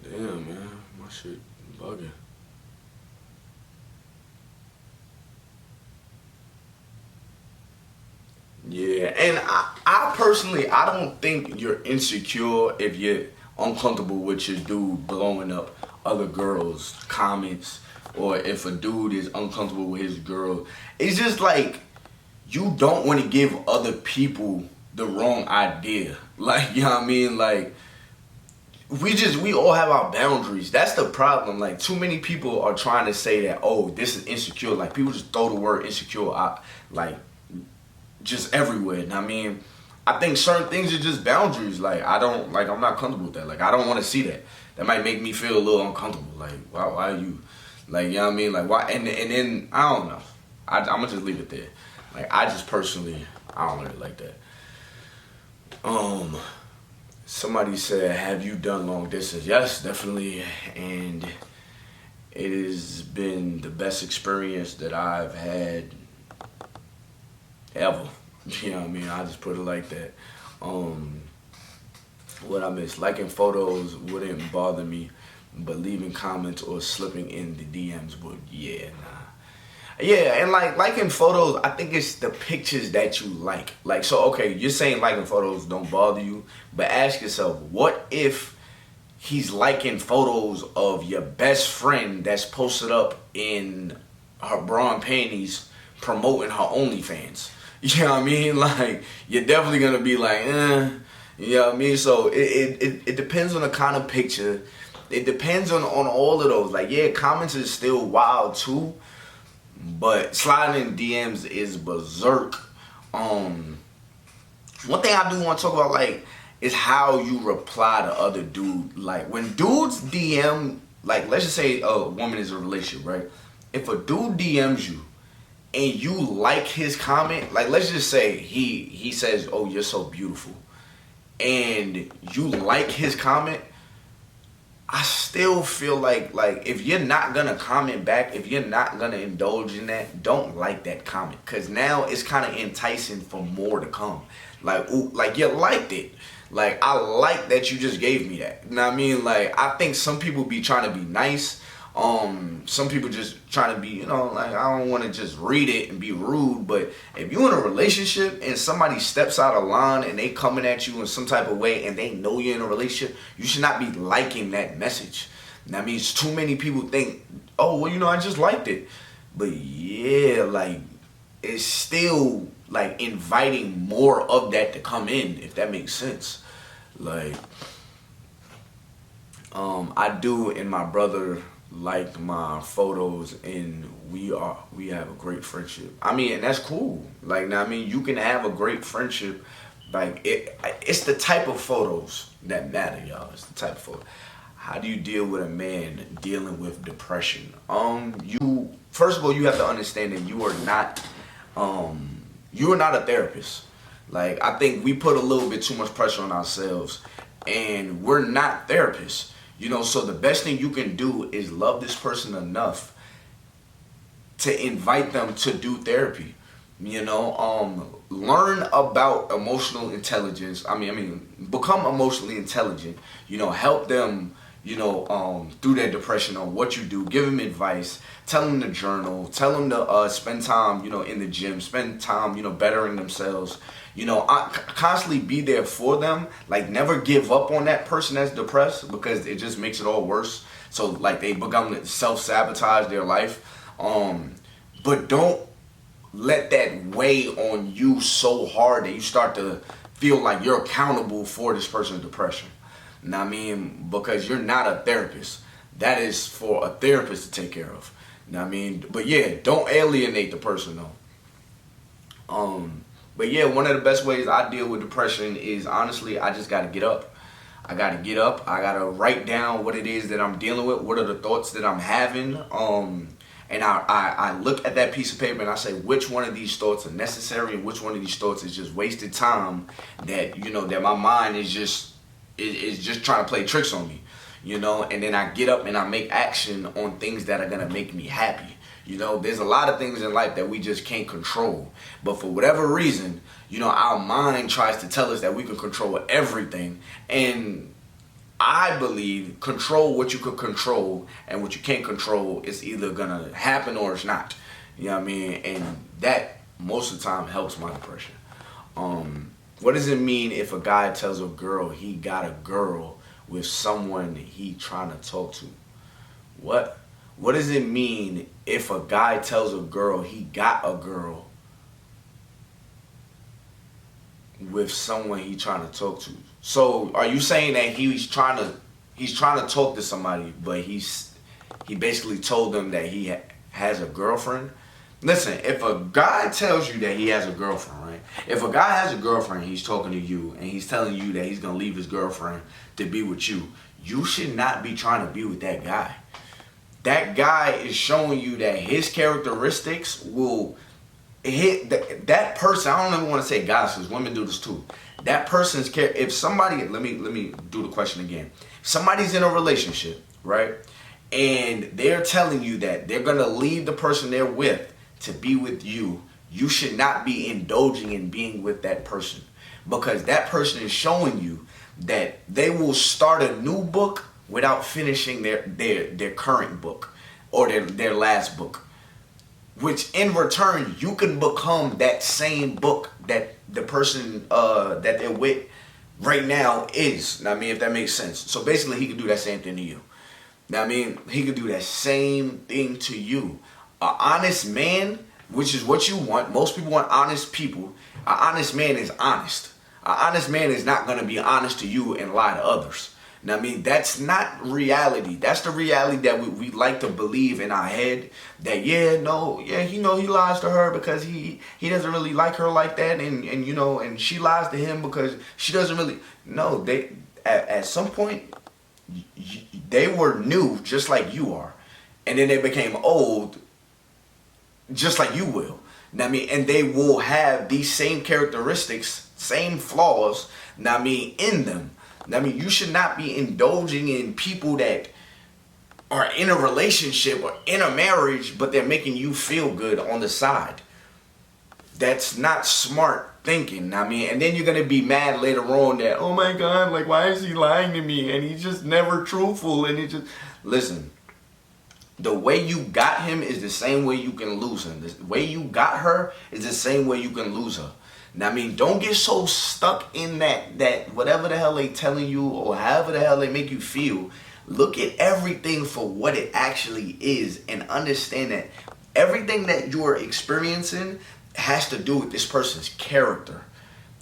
Damn, man. My shit bugging. Yeah, and I personally, I don't think you're insecure if you're uncomfortable with your dude blowing up other girls' comments, or if a dude is uncomfortable with his girl. It's just like you don't want to give other people the wrong idea. Like, you know what I mean? Like, we all have our boundaries. That's the problem. Like, too many people are trying to say that, oh, this is insecure. Like, people just throw the word insecure out, like, just everywhere. And I mean, I think certain things are just boundaries. Like, I'm not comfortable with that. Like, I don't want to see that. That might make me feel a little uncomfortable. Like, why are you, like, you know what I mean? Like, why? And then, I don't know. I'm going to just leave it there. Like, I just personally, I don't really like that. Somebody said, have you done long distance? Yes, definitely. And it has been the best experience that I've had ever. You know what I mean? I just put it like that. What I miss, liking photos wouldn't bother me, but leaving comments or slipping in the DMs would. Yeah, nah. Yeah, and like liking photos, I think it's the pictures that you like. Like, so okay, you're saying liking photos don't bother you, but ask yourself, what if he's liking photos of your best friend that's posted up in her bra and panties promoting her OnlyFans? You know what I mean? Like, you're definitely gonna be like, you know what I mean? So it depends on the kind of picture. It depends on all of those. Like, yeah, comments is still wild too, but sliding in DMs is berserk. One thing I do want to talk about, like, is how you reply to other dude. Like, when dudes DM, like, let's just say a woman is in a relationship, right? If a dude DMs you and you like his comment, like, let's just say he says, oh, you're so beautiful, and you like his comment, I still feel like if you're not gonna comment back, if you're not gonna indulge in that, don't like that comment, because now it's kind of enticing for more to come. Like, ooh, like, you liked it. Like, I like that you just gave me that. You know what I mean? Like, I think some people be trying to be nice. Some people just trying to be, you know, like, I don't want to just read it and be rude, but if you're in a relationship and somebody steps out of line and they coming at you in some type of way and they know you're in a relationship, you should not be liking that message. That means too many people think, oh, well, you know, I just liked it. But yeah, like, it's still, like, inviting more of that to come in, if that makes sense. Like, I do, and my brother liked my photos, and we have a great friendship. I mean, and that's cool. Like, I mean, you can have a great friendship. Like, it's the type of photos that matter, y'all. It's the type of photo. How do you deal with a man dealing with depression? You, first of all, you have to understand that you are not a therapist. Like, I think we put a little bit too much pressure on ourselves, and we're not therapists. You know, so the best thing you can do is love this person enough to invite them to do therapy. You know, learn about emotional intelligence. I mean, become emotionally intelligent. You know, help them, you know, through their depression on what you do. Give them advice. Tell them to journal. Tell them to spend time, you know, in the gym. Spend time, you know, bettering themselves. You know, constantly be there for them. Like, never give up on that person that's depressed, because it just makes it all worse. So, like, they become self-sabotage their life. But don't let that weigh on you so hard that you start to feel like you're accountable for this person's depression. You know what I mean? Because you're not a therapist. That is for a therapist to take care of. You know what I mean? But yeah, don't alienate the person though. But yeah, one of the best ways I deal with depression is, honestly, I just gotta get up. I gotta get up. I gotta write down what it is that I'm dealing with. What are the thoughts that I'm having? And I look at that piece of paper and I say, which one of these thoughts are necessary and which one of these thoughts is just wasted time, that, you know, that my mind is just trying to play tricks on me, you know. And then I get up and I make action on things that are gonna make me happy. You know, there's a lot of things in life that we just can't control. But for whatever reason, you know, our mind tries to tell us that we can control everything. And I believe control what you could control, and what you can't control is either going to happen or it's not. You know what I mean? And that most of the time helps my depression. What does it mean if a guy tells a girl he got a girl with someone he trying to talk to? What does it mean if a guy tells a girl he got a girl with someone he trying to talk to? So are you saying that he's trying to he's trying to talk to somebody, but he basically told them that he has a girlfriend. Listen, if a guy tells you that he has a girlfriend, right? If a guy has a girlfriend, he's talking to you, and he's telling you that he's gonna leave his girlfriend to be with you, you should not be trying to be with that guy. That guy is showing you that his characteristics will hit that person. I don't even want to say guys, because women do this too. That person's if somebody, let me do the question again. If somebody's in a relationship, right? And they're telling you that they're gonna leave the person they're with to be with you, you should not be indulging in being with that person, because that person is showing you that they will start a new book without finishing their current book or their last book, which in return you can become that same book that the person that they're with right now is. Now, I mean, if that makes sense. So basically he could do that same thing to you. Now, I mean, he could do that same thing to you. An honest man, which is what you want. Most people want honest people. An honest man is honest. An honest man is not going to be honest to you and lie to others. Now, I mean, that's not reality. That's the reality that we like to believe in our head. That, he lies to her because he doesn't really like her like that. And she lies to him because she doesn't really. No, they at some point, they were new just like you are. And then they became old just like you will. Now, I mean, and they will have these same characteristics, same flaws, now, I mean, in them. Now, I mean, you should not be indulging in people that are in a relationship or in a marriage, but they're making you feel good on the side. That's not smart thinking. I mean, and then you're going to be mad later on that, oh my God, like, why is he lying to me? And he's just never truthful. And he just, listen. The way you got him is the same way you can lose him. The way you got her is the same way you can lose her. Now, I mean, don't get so stuck in that whatever the hell they telling you or however the hell they make you feel. Look at everything for what it actually is and understand that everything that you're experiencing has to do with this person's character.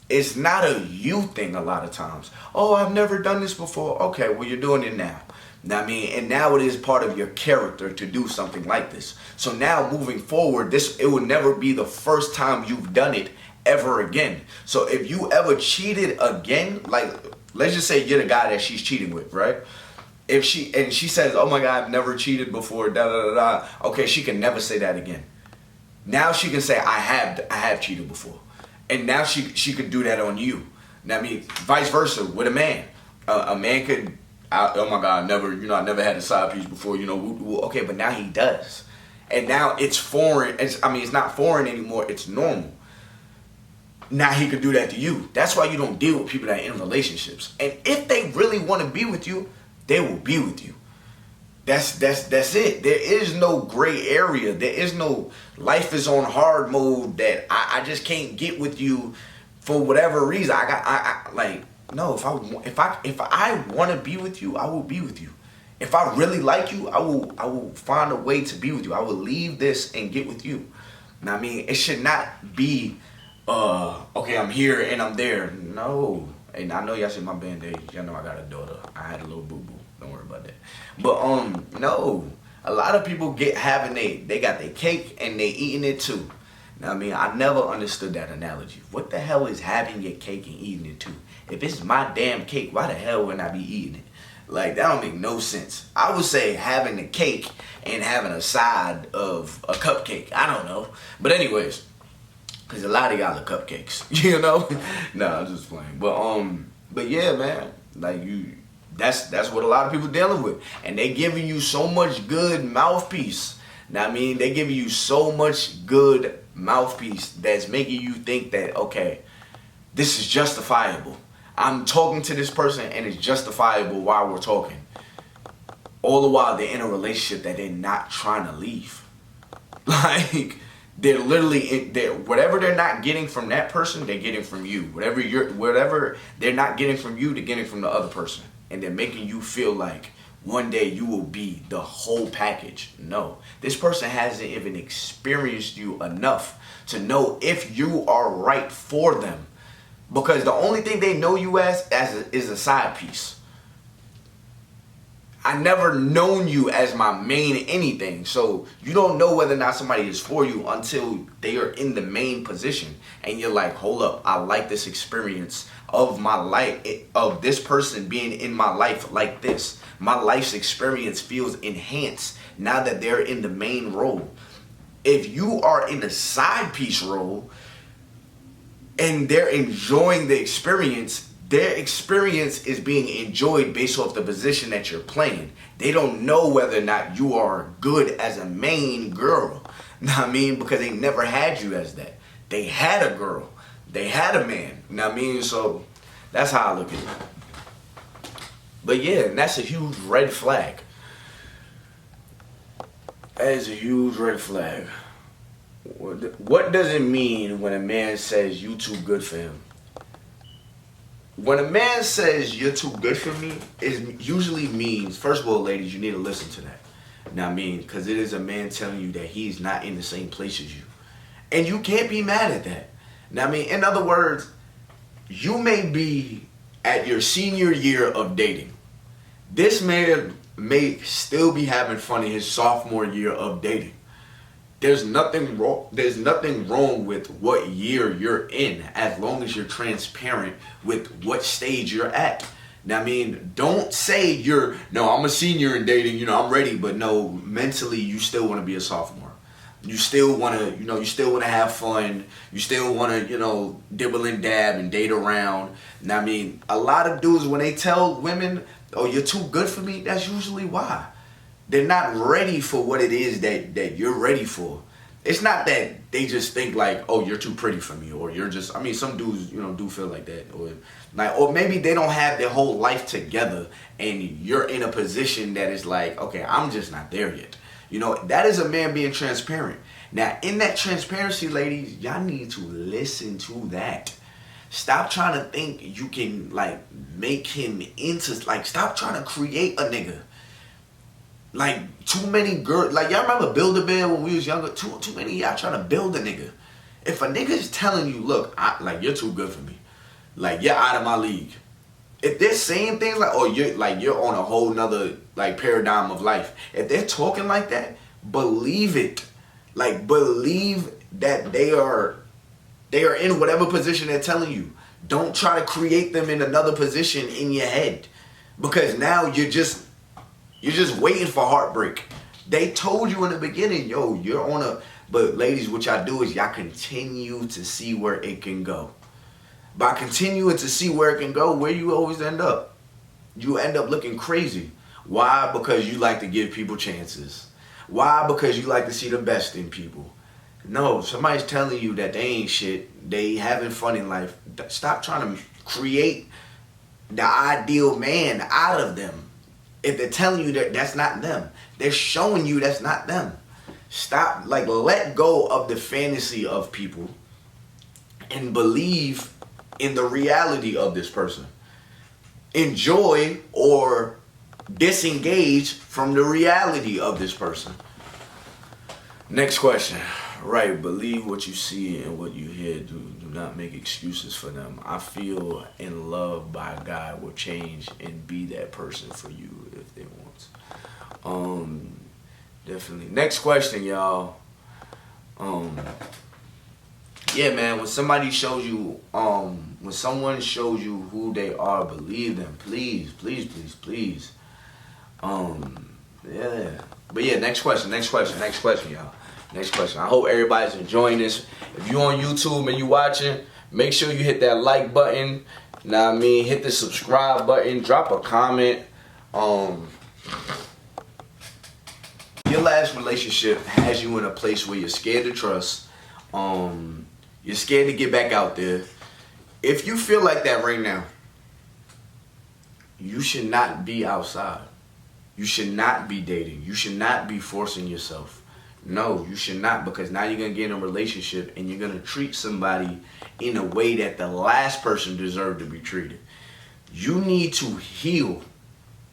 It's not a you thing a lot of times. Oh, I've never done this before. Okay, well, you're doing it now. I mean, and now it is part of your character to do something like this. So now moving forward, it will never be the first time you've done it ever again. So if you ever cheated again, like, let's just say you're the guy that she's cheating with, right? If she says, oh my God, I've never cheated before, da da da da. Okay, she can never say that again. Now she can say, I have cheated before. And now she could do that on you. Now, I mean, vice versa with a man. A man could, oh my God, I never had a side piece before, okay, but now he does. And now it's foreign. It's not foreign anymore. It's normal. Now he could do that to you. That's why you don't deal with people that are in relationships. And if they really want to be with you, they will be with you. That's it. There is no gray area. There is no life is on hard mode that I just can't get with you for whatever reason. No, if I want to be with you, I will be with you. If I really like you, I will find a way to be with you. I will leave this and get with you. Now, I mean, it should not be okay, I'm here and I'm there. No. And I know y'all see my band-aid. Y'all know I got a daughter. I had a little boo-boo. Don't worry about that. But no. A lot of people they got their cake and they eating it too. Now, I mean, I never understood that analogy. What the hell is having your cake and eating it too? If it's my damn cake, why the hell wouldn't I be eating it? Like, that don't make no sense. I would say having the cake and having a side of a cupcake. I don't know. But anyways, because a lot of y'all are cupcakes, No, I'm just playing. But yeah, man, like that's what a lot of people dealing with. And they giving you so much good mouthpiece. Now, I mean, they giving you so much good mouthpiece that's making you think that, okay, this is justifiable. I'm talking to this person and it's justifiable while we're talking. All the while they're in a relationship that they're not trying to leave. Like, they're literally, whatever they're not getting from that person, they're getting from you. Whatever they're not getting from you, they're getting from the other person. And they're making you feel like one day you will be the whole package. No, this person hasn't even experienced you enough to know if you are right for them. Because the only thing they know you as is a side piece. I never known you as my main anything. So you don't know whether or not somebody is for you until they are in the main position. And you're like, hold up, I like this experience of my life, of this person being in my life like this. My life's experience feels enhanced now that they're in the main role. If you are in the side piece role and they're enjoying the experience, their experience is being enjoyed based off the position that you're playing. They don't know whether or not you are good as a main girl. Know what I mean? Because they never had you as that. They had a girl. They had a man. You know what I mean? So that's how I look at it. But yeah, and that's a huge red flag. That is a huge red flag. What does it mean when a man says you too good for him? When a man says you're too good for me, it usually means, first of all, ladies, you need to listen to that. You know what I mean? Because it is a man telling you that he's not in the same place as you. And you can't be mad at that. You know what I mean? In other words, you may be at your senior year of dating. This man may still be having fun in his sophomore year of dating. There's nothing wrong. There's nothing wrong with what year you're in, as long as you're transparent with what stage you're at. Now, I mean, don't say I'm a senior in dating, I'm ready, but no, mentally you still want to be a sophomore. You still want to, you still want to have fun. You still want to, dibble and dab and date around. Now, I mean, a lot of dudes, when they tell women, oh, you're too good for me, that's usually why. They're not ready for what it is that you're ready for. It's not that they just think like, oh, you're too pretty for me, or you're just, some dudes, do feel like that. Or maybe they don't have their whole life together and you're in a position that is like, okay, I'm just not there yet. That is a man being transparent. Now, in that transparency, ladies, y'all need to listen to that. Stop trying to think you can make him into, stop trying to create a nigga. Too many girls, y'all remember Build-A-Bear when we was younger? Too many of y'all trying to build a nigga. If a nigga is telling you, look, you're too good for me. You're out of my league. If they're saying things like, oh, you're on a whole nother, paradigm of life. If they're talking like that, believe it. Believe that they are in whatever position they're telling you. Don't try to create them in another position in your head. Because now you're just waiting for heartbreak. They told you in the beginning, yo, you're on a... But ladies, what y'all do is y'all continue to see where it can go. By continuing to see where it can go, where you always end up? You end up looking crazy. Why? Because you like to give people chances. Why? Because you like to see the best in people. No, somebody's telling you that they ain't shit. They having fun in life. Stop trying to create the ideal man out of them. If they're telling you that that's not them, they're showing you that's not them. Stop, let go of the fantasy of people and believe in the reality of this person. Enjoy or disengage from the reality of this person. Next question. Right, believe what you see and what you hear. Do not make excuses for them. I feel in love by a guy will change and be that person for you if they want. Definitely. Next question, y'all. Yeah, man, when somebody shows you, when someone shows you who they are, believe them. Please, please, please, please. Yeah. But yeah, next question, y'all. Next question. I hope everybody's enjoying this. If you on YouTube and you watching, make sure you hit that like button. Know what I mean? Hit the subscribe button. Drop a comment. Your last relationship has you in a place where you're scared to trust. You're scared to get back out there. If you feel like that right now, you should not be outside. You should not be dating. You should not be forcing yourself. No, you should not, because now you're going to get in a relationship and you're going to treat somebody in a way that the last person deserved to be treated. You need to heal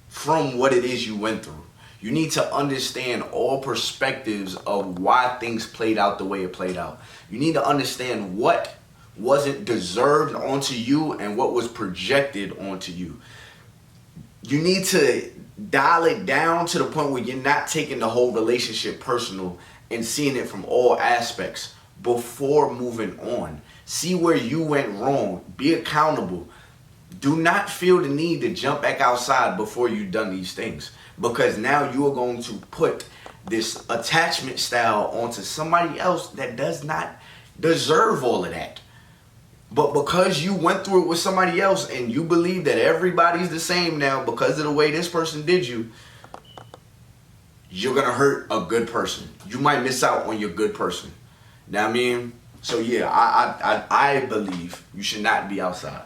from what it is you went through. You need to understand all perspectives of why things played out the way it played out. You need to understand what wasn't deserved onto you and what was projected onto you. You need to dial it down to the point where you're not taking the whole relationship personal and seeing it from all aspects before moving on. See where you went wrong. Be accountable. Do not feel the need to jump back outside before you've done these things, because now you are going to put this attachment style onto somebody else that does not deserve all of that. But because you went through it with somebody else and you believe that everybody's the same now because of the way this person did you, you're going to hurt a good person. You might miss out on your good person. Know what I mean? So yeah, I believe you should not be outside.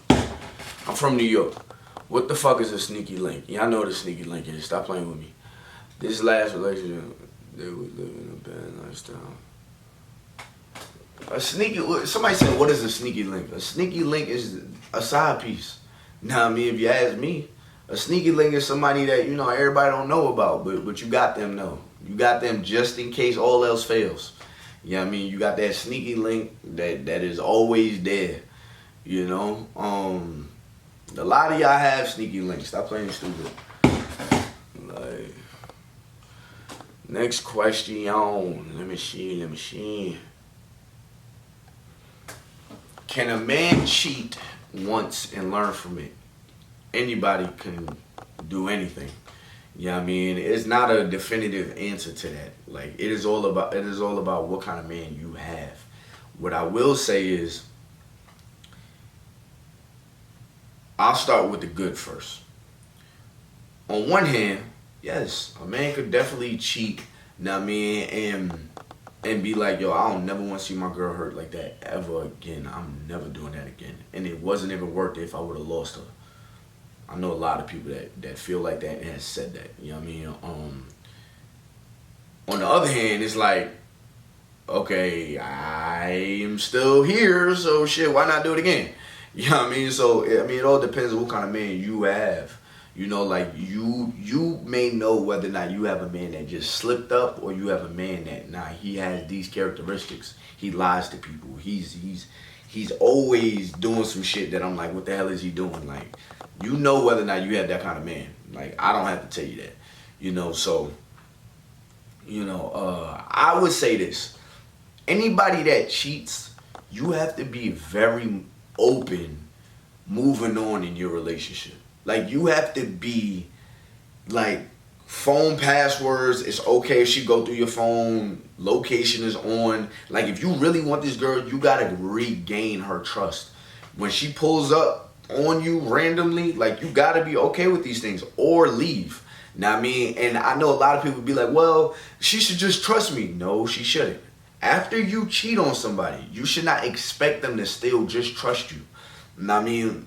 I'm from New York. What the fuck is a sneaky link? Y'all know what a sneaky link is. Stop playing with me. This last relationship, they would live in a bad lifestyle. A sneaky, somebody said, what is a sneaky link? A sneaky link is a side piece. Now, I mean, if you ask me, a sneaky link is somebody that, you know, everybody don't know about, but you got them, though. You got them just in case all else fails. You know what I mean? You got that sneaky link that is always there, you know? A lot of y'all have sneaky links. Stop playing stupid. Like, next question. Let me see. Can a man cheat once and learn from it? Anybody can do anything. You know what I mean? It's not a definitive answer to that. Like, it is all about what kind of man you have. What I will say is, I'll start with the good first. On one hand, yes, a man could definitely cheat, you know what I mean, and be like, yo, I don't never want to see my girl hurt like that ever again. I'm never doing that again. And it wasn't even worth it if I would have lost her. I know a lot of people that feel like that and has said that. You know what I mean? On the other hand, it's like, okay, I am still here, so shit, why not do it again? You know what I mean? So, I mean, it all depends on what kind of man you have. You know, like, you may know whether or not you have a man that just slipped up, or you have a man that, nah, he has these characteristics. He lies to people. He's always doing some shit that I'm like, what the hell is he doing? Like, you know whether or not you have that kind of man. Like, I don't have to tell you that. You know, so, you know, I would say this. Anybody that cheats, you have to be very open moving on in your relationship. Like, you have to be, like, phone passwords, it's okay if she go through your phone, location is on. Like, if you really want this girl, you gotta regain her trust. When she pulls up on you randomly, like, you gotta be okay with these things or leave. Now, I mean, and I know a lot of people be like, well, she should just trust me. No, she shouldn't. After you cheat on somebody, you should not expect them to still just trust you. Now, I mean,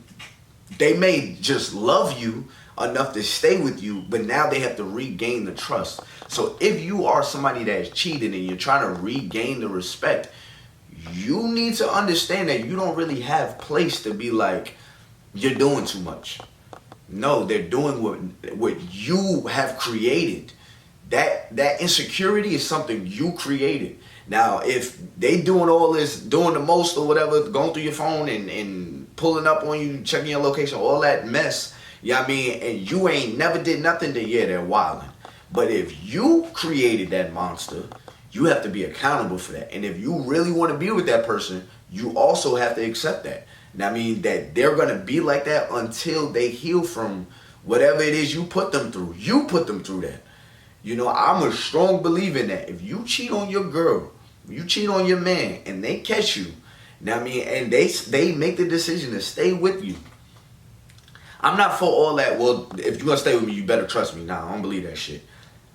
they may just love you enough to stay with you, but now they have to regain the trust. So if you are somebody that's cheated and you're trying to regain the respect, you need to understand that you don't really have place to be like, you're doing too much. No, they're doing what you have created. That insecurity is something you created. Now, if they doing all this, doing the most or whatever, going through your phone and pulling up on you, checking your location, all that mess, you know what I mean, and you ain't never did nothing, then yeah, they're wilding. But if you created that monster, you have to be accountable for that. And if you really want to be with that person, you also have to accept that. Now, I mean, that they're going to be like that until they heal from whatever it is you put them through. You put them through that. You know, I'm a strong believer in that. If you cheat on your girl, you cheat on your man, and they catch you, now I mean, and they make the decision to stay with you. I'm not for all that, well, if you're going to stay with me, you better trust me. Nah, I don't believe that shit.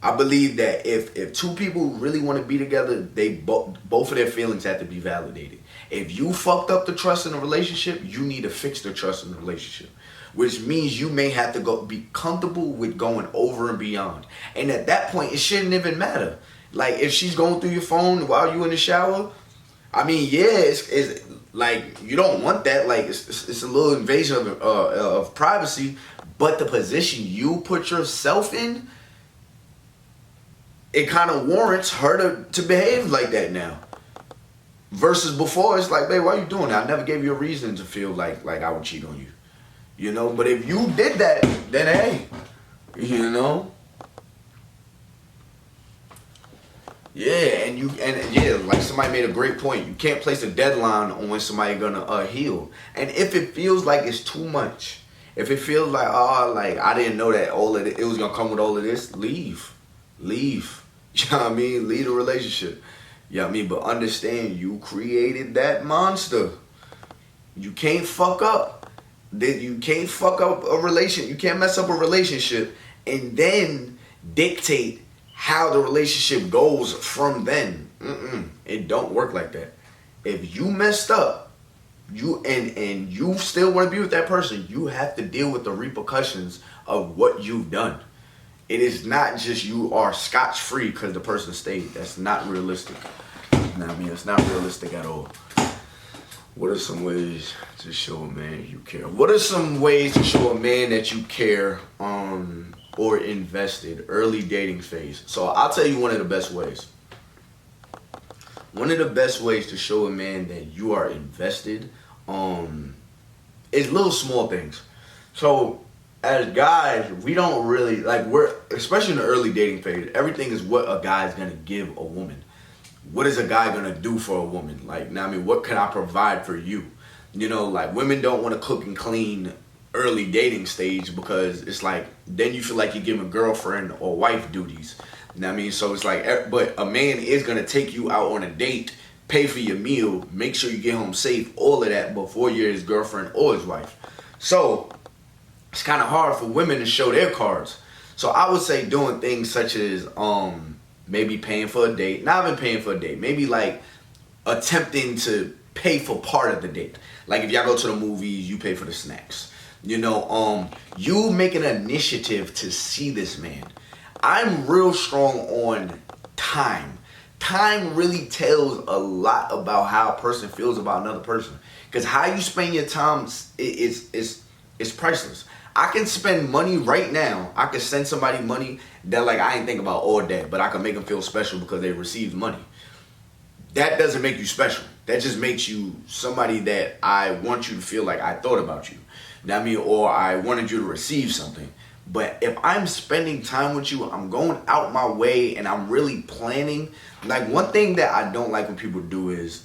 I believe that if two people really want to be together, they both of their feelings have to be validated. If you fucked up the trust in a relationship, you need to fix the trust in the relationship. Which means you may have to be comfortable with going over and beyond. And at that point, it shouldn't even matter. Like, if she's going through your phone while you in the shower, I mean, yeah, it's like, you don't want that. Like, it's a little invasion of privacy. But the position you put yourself in, it kind of warrants her to behave like that now. Versus before, it's like, babe, why are you doing that? I never gave you a reason to feel like I would cheat on you. You know, but if you did that, then hey, you know. Yeah, and yeah, like somebody made a great point. You can't place a deadline on when somebody gonna heal. And if it feels like it's too much, if it feels like, oh, like I didn't know that all of it was gonna come with all of this, leave. You know what I mean? Leave the relationship. You know what I mean? But understand, you created that monster. You can't fuck up. You can't fuck up a relation. You can't mess up a relationship and then dictate how the relationship goes from then. It don't work like that. If you messed up, and you still want to be with that person, you have to deal with the repercussions of what you've done. It is not just you are scotch-free because the person stayed. That's not realistic. You know what I mean? It's not realistic at all. What are some ways to show a man you care? What are some ways to show a man that you care or invested early dating phase? So I'll tell you one of the best ways. One of the best ways to show a man that you are invested is little small things. So as guys, we don't really, like, especially in the early dating phase, everything is what a guy's gonna give a woman. What is a guy gonna do for a woman? Like, now I mean, what can I provide for you? You know, like, women don't want to cook and clean early dating stage because it's like, then you feel like you're giving girlfriend or wife duties. You know what I mean? So it's like, but a man is gonna take you out on a date, pay for your meal, make sure you get home safe, all of that before you're his girlfriend or his wife. So it's kind of hard for women to show their cards. So I would say doing things such as maybe paying for a date, not even paying for a date, maybe like attempting to pay for part of the date. Like if y'all go to the movies, you pay for the snacks. You know, you make an initiative to see this man. I'm real strong on time. Time really tells a lot about how a person feels about another person. Because how you spend your time is priceless. I can spend money right now. I can send somebody money that like I ain't think about all day, but I can make them feel special because they received money. That doesn't make you special. That just makes you somebody that I want you to feel like I thought about you. You know what I mean? Or I wanted you to receive something. But if I'm spending time with you, I'm going out my way and I'm really planning. Like, one thing that I don't like when people do is,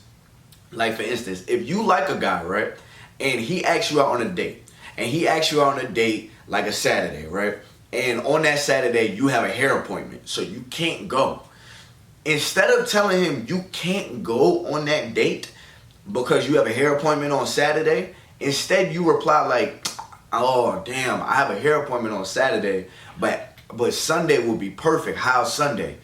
like, for instance, if you like a guy, right? And he asks you out on a date. And he asks you out on a date like a Saturday, right? And on that Saturday, you have a hair appointment, so you can't go. Instead of telling him you can't go on that date because you have a hair appointment on Saturday, instead you reply like, oh, damn, I have a hair appointment on Saturday, but Sunday will be perfect. How's Sunday?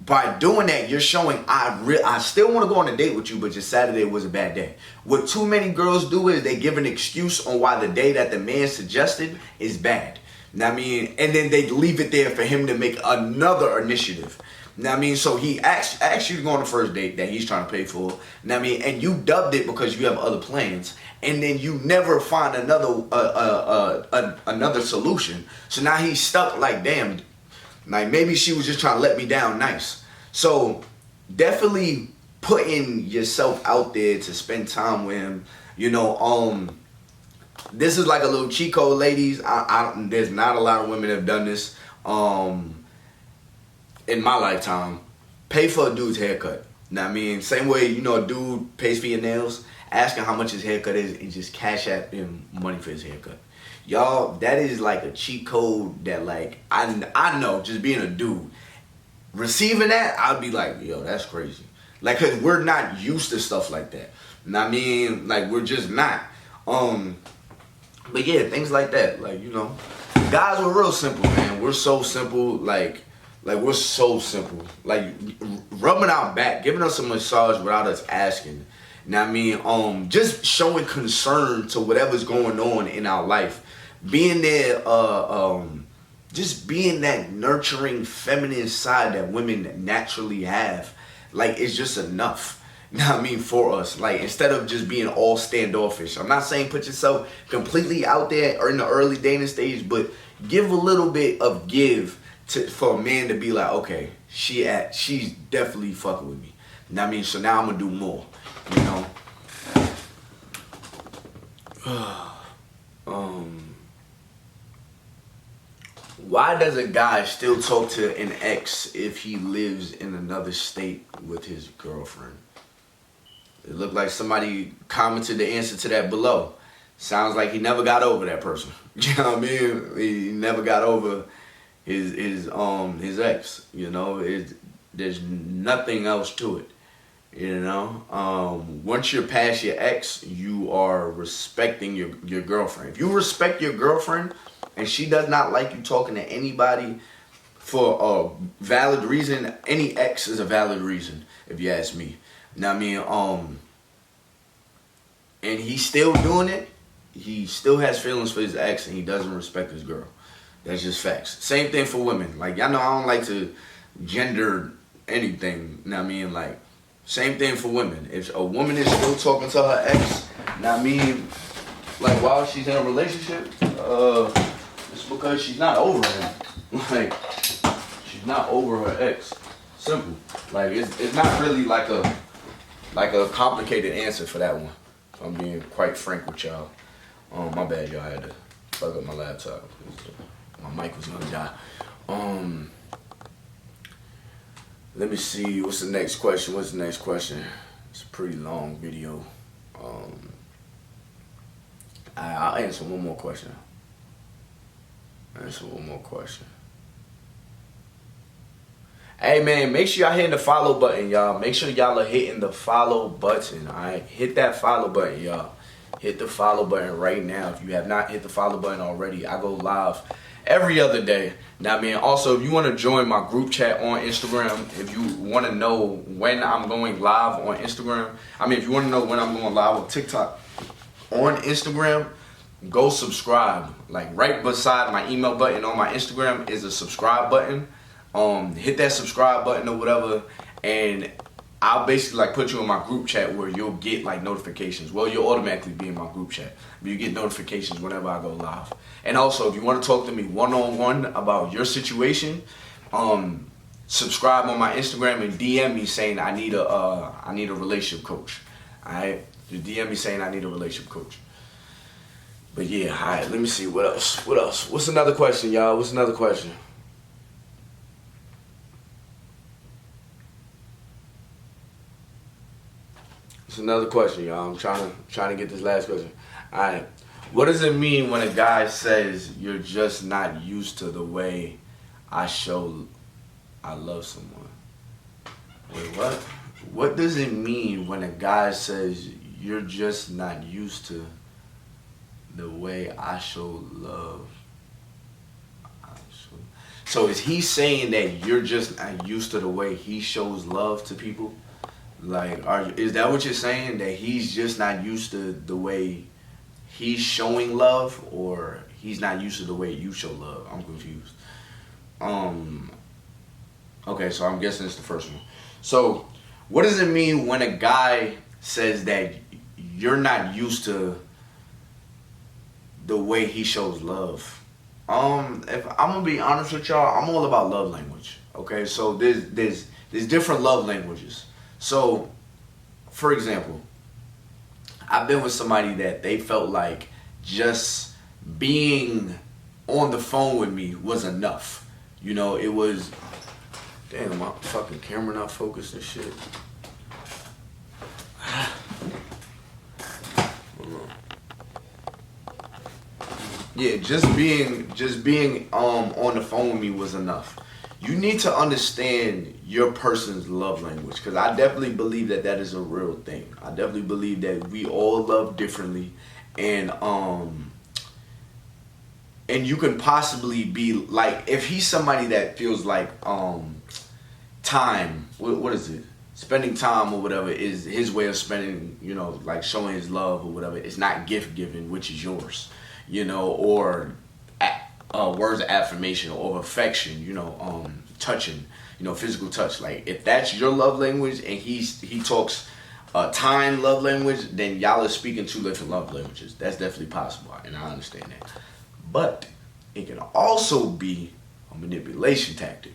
By doing that, you're showing I still want to go on a date with you, but your Saturday was a bad day. What too many girls do is they give an excuse on why the day that the man suggested is bad. Know what I mean? And then they leave it there for him to make another initiative. Know what I mean? So he asks you to go on the first date that he's trying to pay for. Know what I mean? And you dubbed it because you have other plans. And then you never find another solution. So now he's stuck like, damn, like maybe she was just trying to let me down nice. So definitely putting yourself out there to spend time with him. You know, this is like a little cheat code, ladies. There's not a lot of women that have done this in my lifetime. Pay for a dude's haircut. Now, I mean, same way, you know, a dude pays for your nails, ask him how much his haircut is and just cash at him money for his haircut. Y'all, that is like a cheat code that, like, I know, just being a dude, receiving that, I'd be like, yo, that's crazy. Like, because we're not used to stuff like that. And I mean, like, we're just not. But yeah, things like that. Like, you know, guys, we're real simple, man. We're so simple. Like we're so simple. Like, rubbing our back, giving us a massage without us asking. Now, I mean, just showing concern to whatever's going on in our life. Being there, just being that nurturing feminine side that women naturally have. Like, it's just enough. You know what I mean? For us. Like, instead of just being all standoffish. I'm not saying put yourself completely out there or in the early dating stage, but give a little bit of give for a man to be like, okay, she's definitely fucking with me. You know what I mean? So now I'm going to do more. You know? Why does a guy still talk to an ex if he lives in another state with his girlfriend? It looked like somebody commented the answer to that below. Sounds like he never got over that person. You know what I mean? He never got over his ex. You know, there's nothing else to it. You know, once you're past your ex, you are respecting your girlfriend. If you respect your girlfriend and she does not like you talking to anybody for a valid reason, any ex is a valid reason, if you ask me. Now, I mean, and he's still doing it. He still has feelings for his ex, and he doesn't respect his girl. That's just facts. Same thing for women. Like, y'all know I don't like to gender anything. You know what I mean? Like, same thing for women. If a woman is still talking to her ex, you know what I mean? Like, while she's in a relationship, it's because she's not over him. Like, she's not over her ex. Simple. Like, it's not really like a complicated answer for that one. If I'm being quite frank with y'all. My bad, y'all. I had to plug up my laptop. My mic was gonna die. Let me see. What's the next question? It's a pretty long video. I'll answer one more question. Hey man, make sure y'all hitting the follow button, y'all. Make sure y'all are hitting the follow button. Alright, hit that follow button, y'all. Hit the follow button right now. If you have not hit the follow button already, I go live every other day. Now, I mean, also, if you want to join my group chat on Instagram, if you want to know when I'm going live on Instagram, if you want to know when I'm going live on TikTok on Instagram, go subscribe. Like, right beside my email button on my Instagram is a subscribe button. Hit that subscribe button or whatever, and I'll basically like put you in my group chat where you'll get like notifications. Well, you'll automatically be in my group chat, but you get notifications whenever I go live. And also, if you want to talk to me one-on-one about your situation, subscribe on my Instagram and DM me saying I need a relationship coach. Alright, just DM me saying I need a relationship coach. But yeah, alright. Let me see what else. What's another question, y'all? What's another question? It's another question, y'all. I'm trying to get this last question. All right. What does it mean when a guy says you're just not used to the way I show I love someone? Wait, what? What does it mean when a guy says you're just not used to the way I show love? So is he saying that you're just not used to the way he shows love to people? Like, is that what you're saying? That he's just not used to the way he's showing love, or he's not used to the way you show love? I'm confused. Okay, so I'm guessing it's the first one. So, what does it mean when a guy says that you're not used to the way he shows love? If I'm gonna be honest with y'all, I'm all about love language. Okay, so there's different love languages. So, for example, I've been with somebody that they felt like just being on the phone with me was enough. You know, it was, damn, my fucking camera not focused and shit. Yeah, just being on the phone with me was enough. You need to understand your person's love language, because I definitely believe that is a real thing. I definitely believe that we all love differently, and you can possibly be like, if he's somebody that feels like time, what is it? Spending time or whatever is his way of spending, you know, like showing his love or whatever. It's not gift giving, which is yours, you know, or words of affirmation or affection, you know, touching, you know, physical touch. Like, if that's your love language and he talks time love language, then y'all are speaking two different love languages. That's definitely possible, and I understand that. But it can also be a manipulation tactic.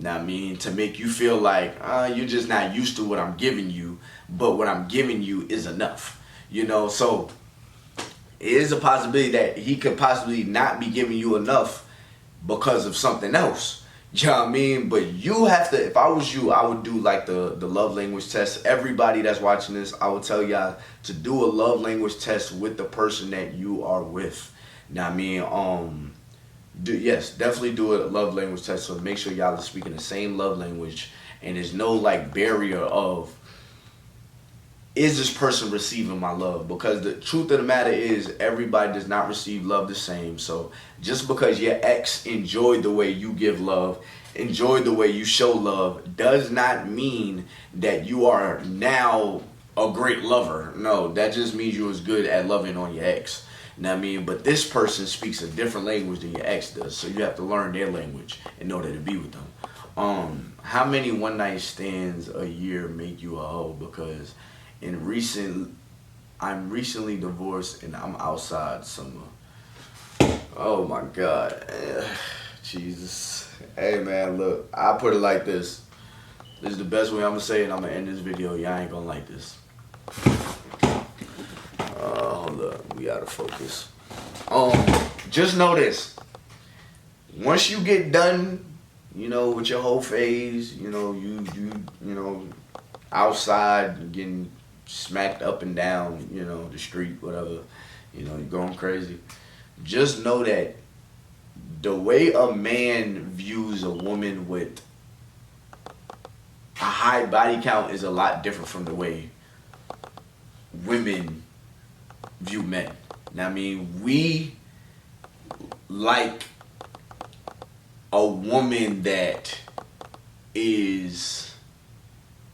Now, I mean, to make you feel like you're just not used to what I'm giving you, but what I'm giving you is enough. You know, so it is a possibility that he could possibly not be giving you enough because of something else. You know what I mean? But you have to, if I was you, I would do like the love language test. Everybody that's watching this, I would tell y'all to do a love language test with the person that you are with. You know what I mean? Yes, definitely do a love language test. So make sure y'all are speaking the same love language, and there's no like barrier of, is this person receiving my love? Because the truth of the matter is everybody does not receive love the same. So just because your ex enjoyed the way you give love, enjoyed the way you show love, does not mean that you are now a great lover. No, that just means you was good at loving on your ex. You know what I mean? But this person speaks a different language than your ex does. So you have to learn their language in order to be with them. How many one night stands a year make you a hoe? Because I'm recently divorced and I'm outside summer. Oh my God. Jesus. Hey man, look, I put it like this. This is the best way I'm gonna say it. I'm gonna end this video. Y'all ain't gonna like this. Hold up, we gotta focus. Just know this. Once you get done, you know, with your whole phase, you know, you know, outside getting smacked up and down, you know, the street, whatever, you know, you're going crazy. Just know that the way a man views a woman with a high body count is a lot different from the way women view men. Now, I mean, we like a woman that is,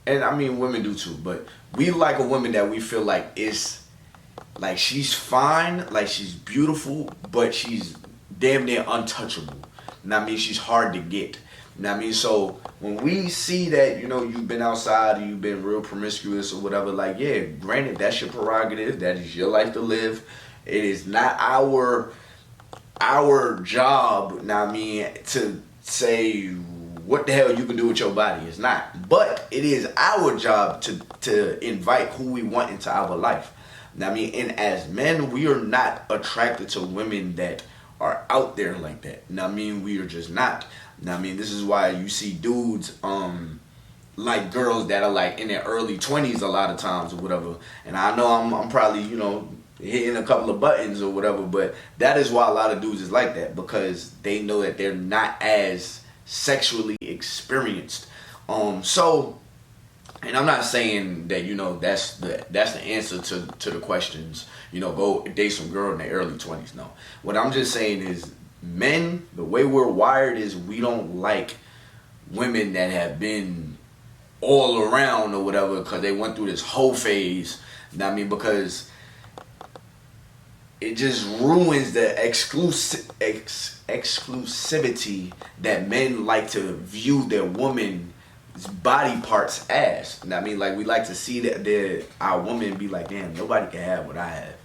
and I mean women do too, but we like a woman that we feel like is, like she's fine, like she's beautiful, but she's damn near untouchable. And I mean, she's hard to get. And I mean, so when we see that, you know, you've been outside and you've been real promiscuous or whatever, like, yeah, granted, that's your prerogative. That is your life to live. It is not our job, now I mean, to say what the hell you can do with your body. It's not. But it is our job to invite who we want into our life. Now I mean, and as men, we are not attracted to women that are out there like that. Now I mean, we are just not. Now I mean, this is why you see dudes like girls that are like in their early 20s a lot of times or whatever. And I know I'm probably, you know, hitting a couple of buttons or whatever, but that is why a lot of dudes is like that, because they know that they're not as sexually experienced. So, and I'm not saying that, you know, that's the answer to the questions, you know, go date some girl in their early 20s. No. What I'm just saying is, men, the way we're wired is we don't like women that have been all around or whatever, because they went through this whole phase. You know what I mean? Because it just ruins the exclusivity that men like to view their woman's body parts as. You know what I mean? Like, we like to see that our woman be like, damn, nobody can have what I have.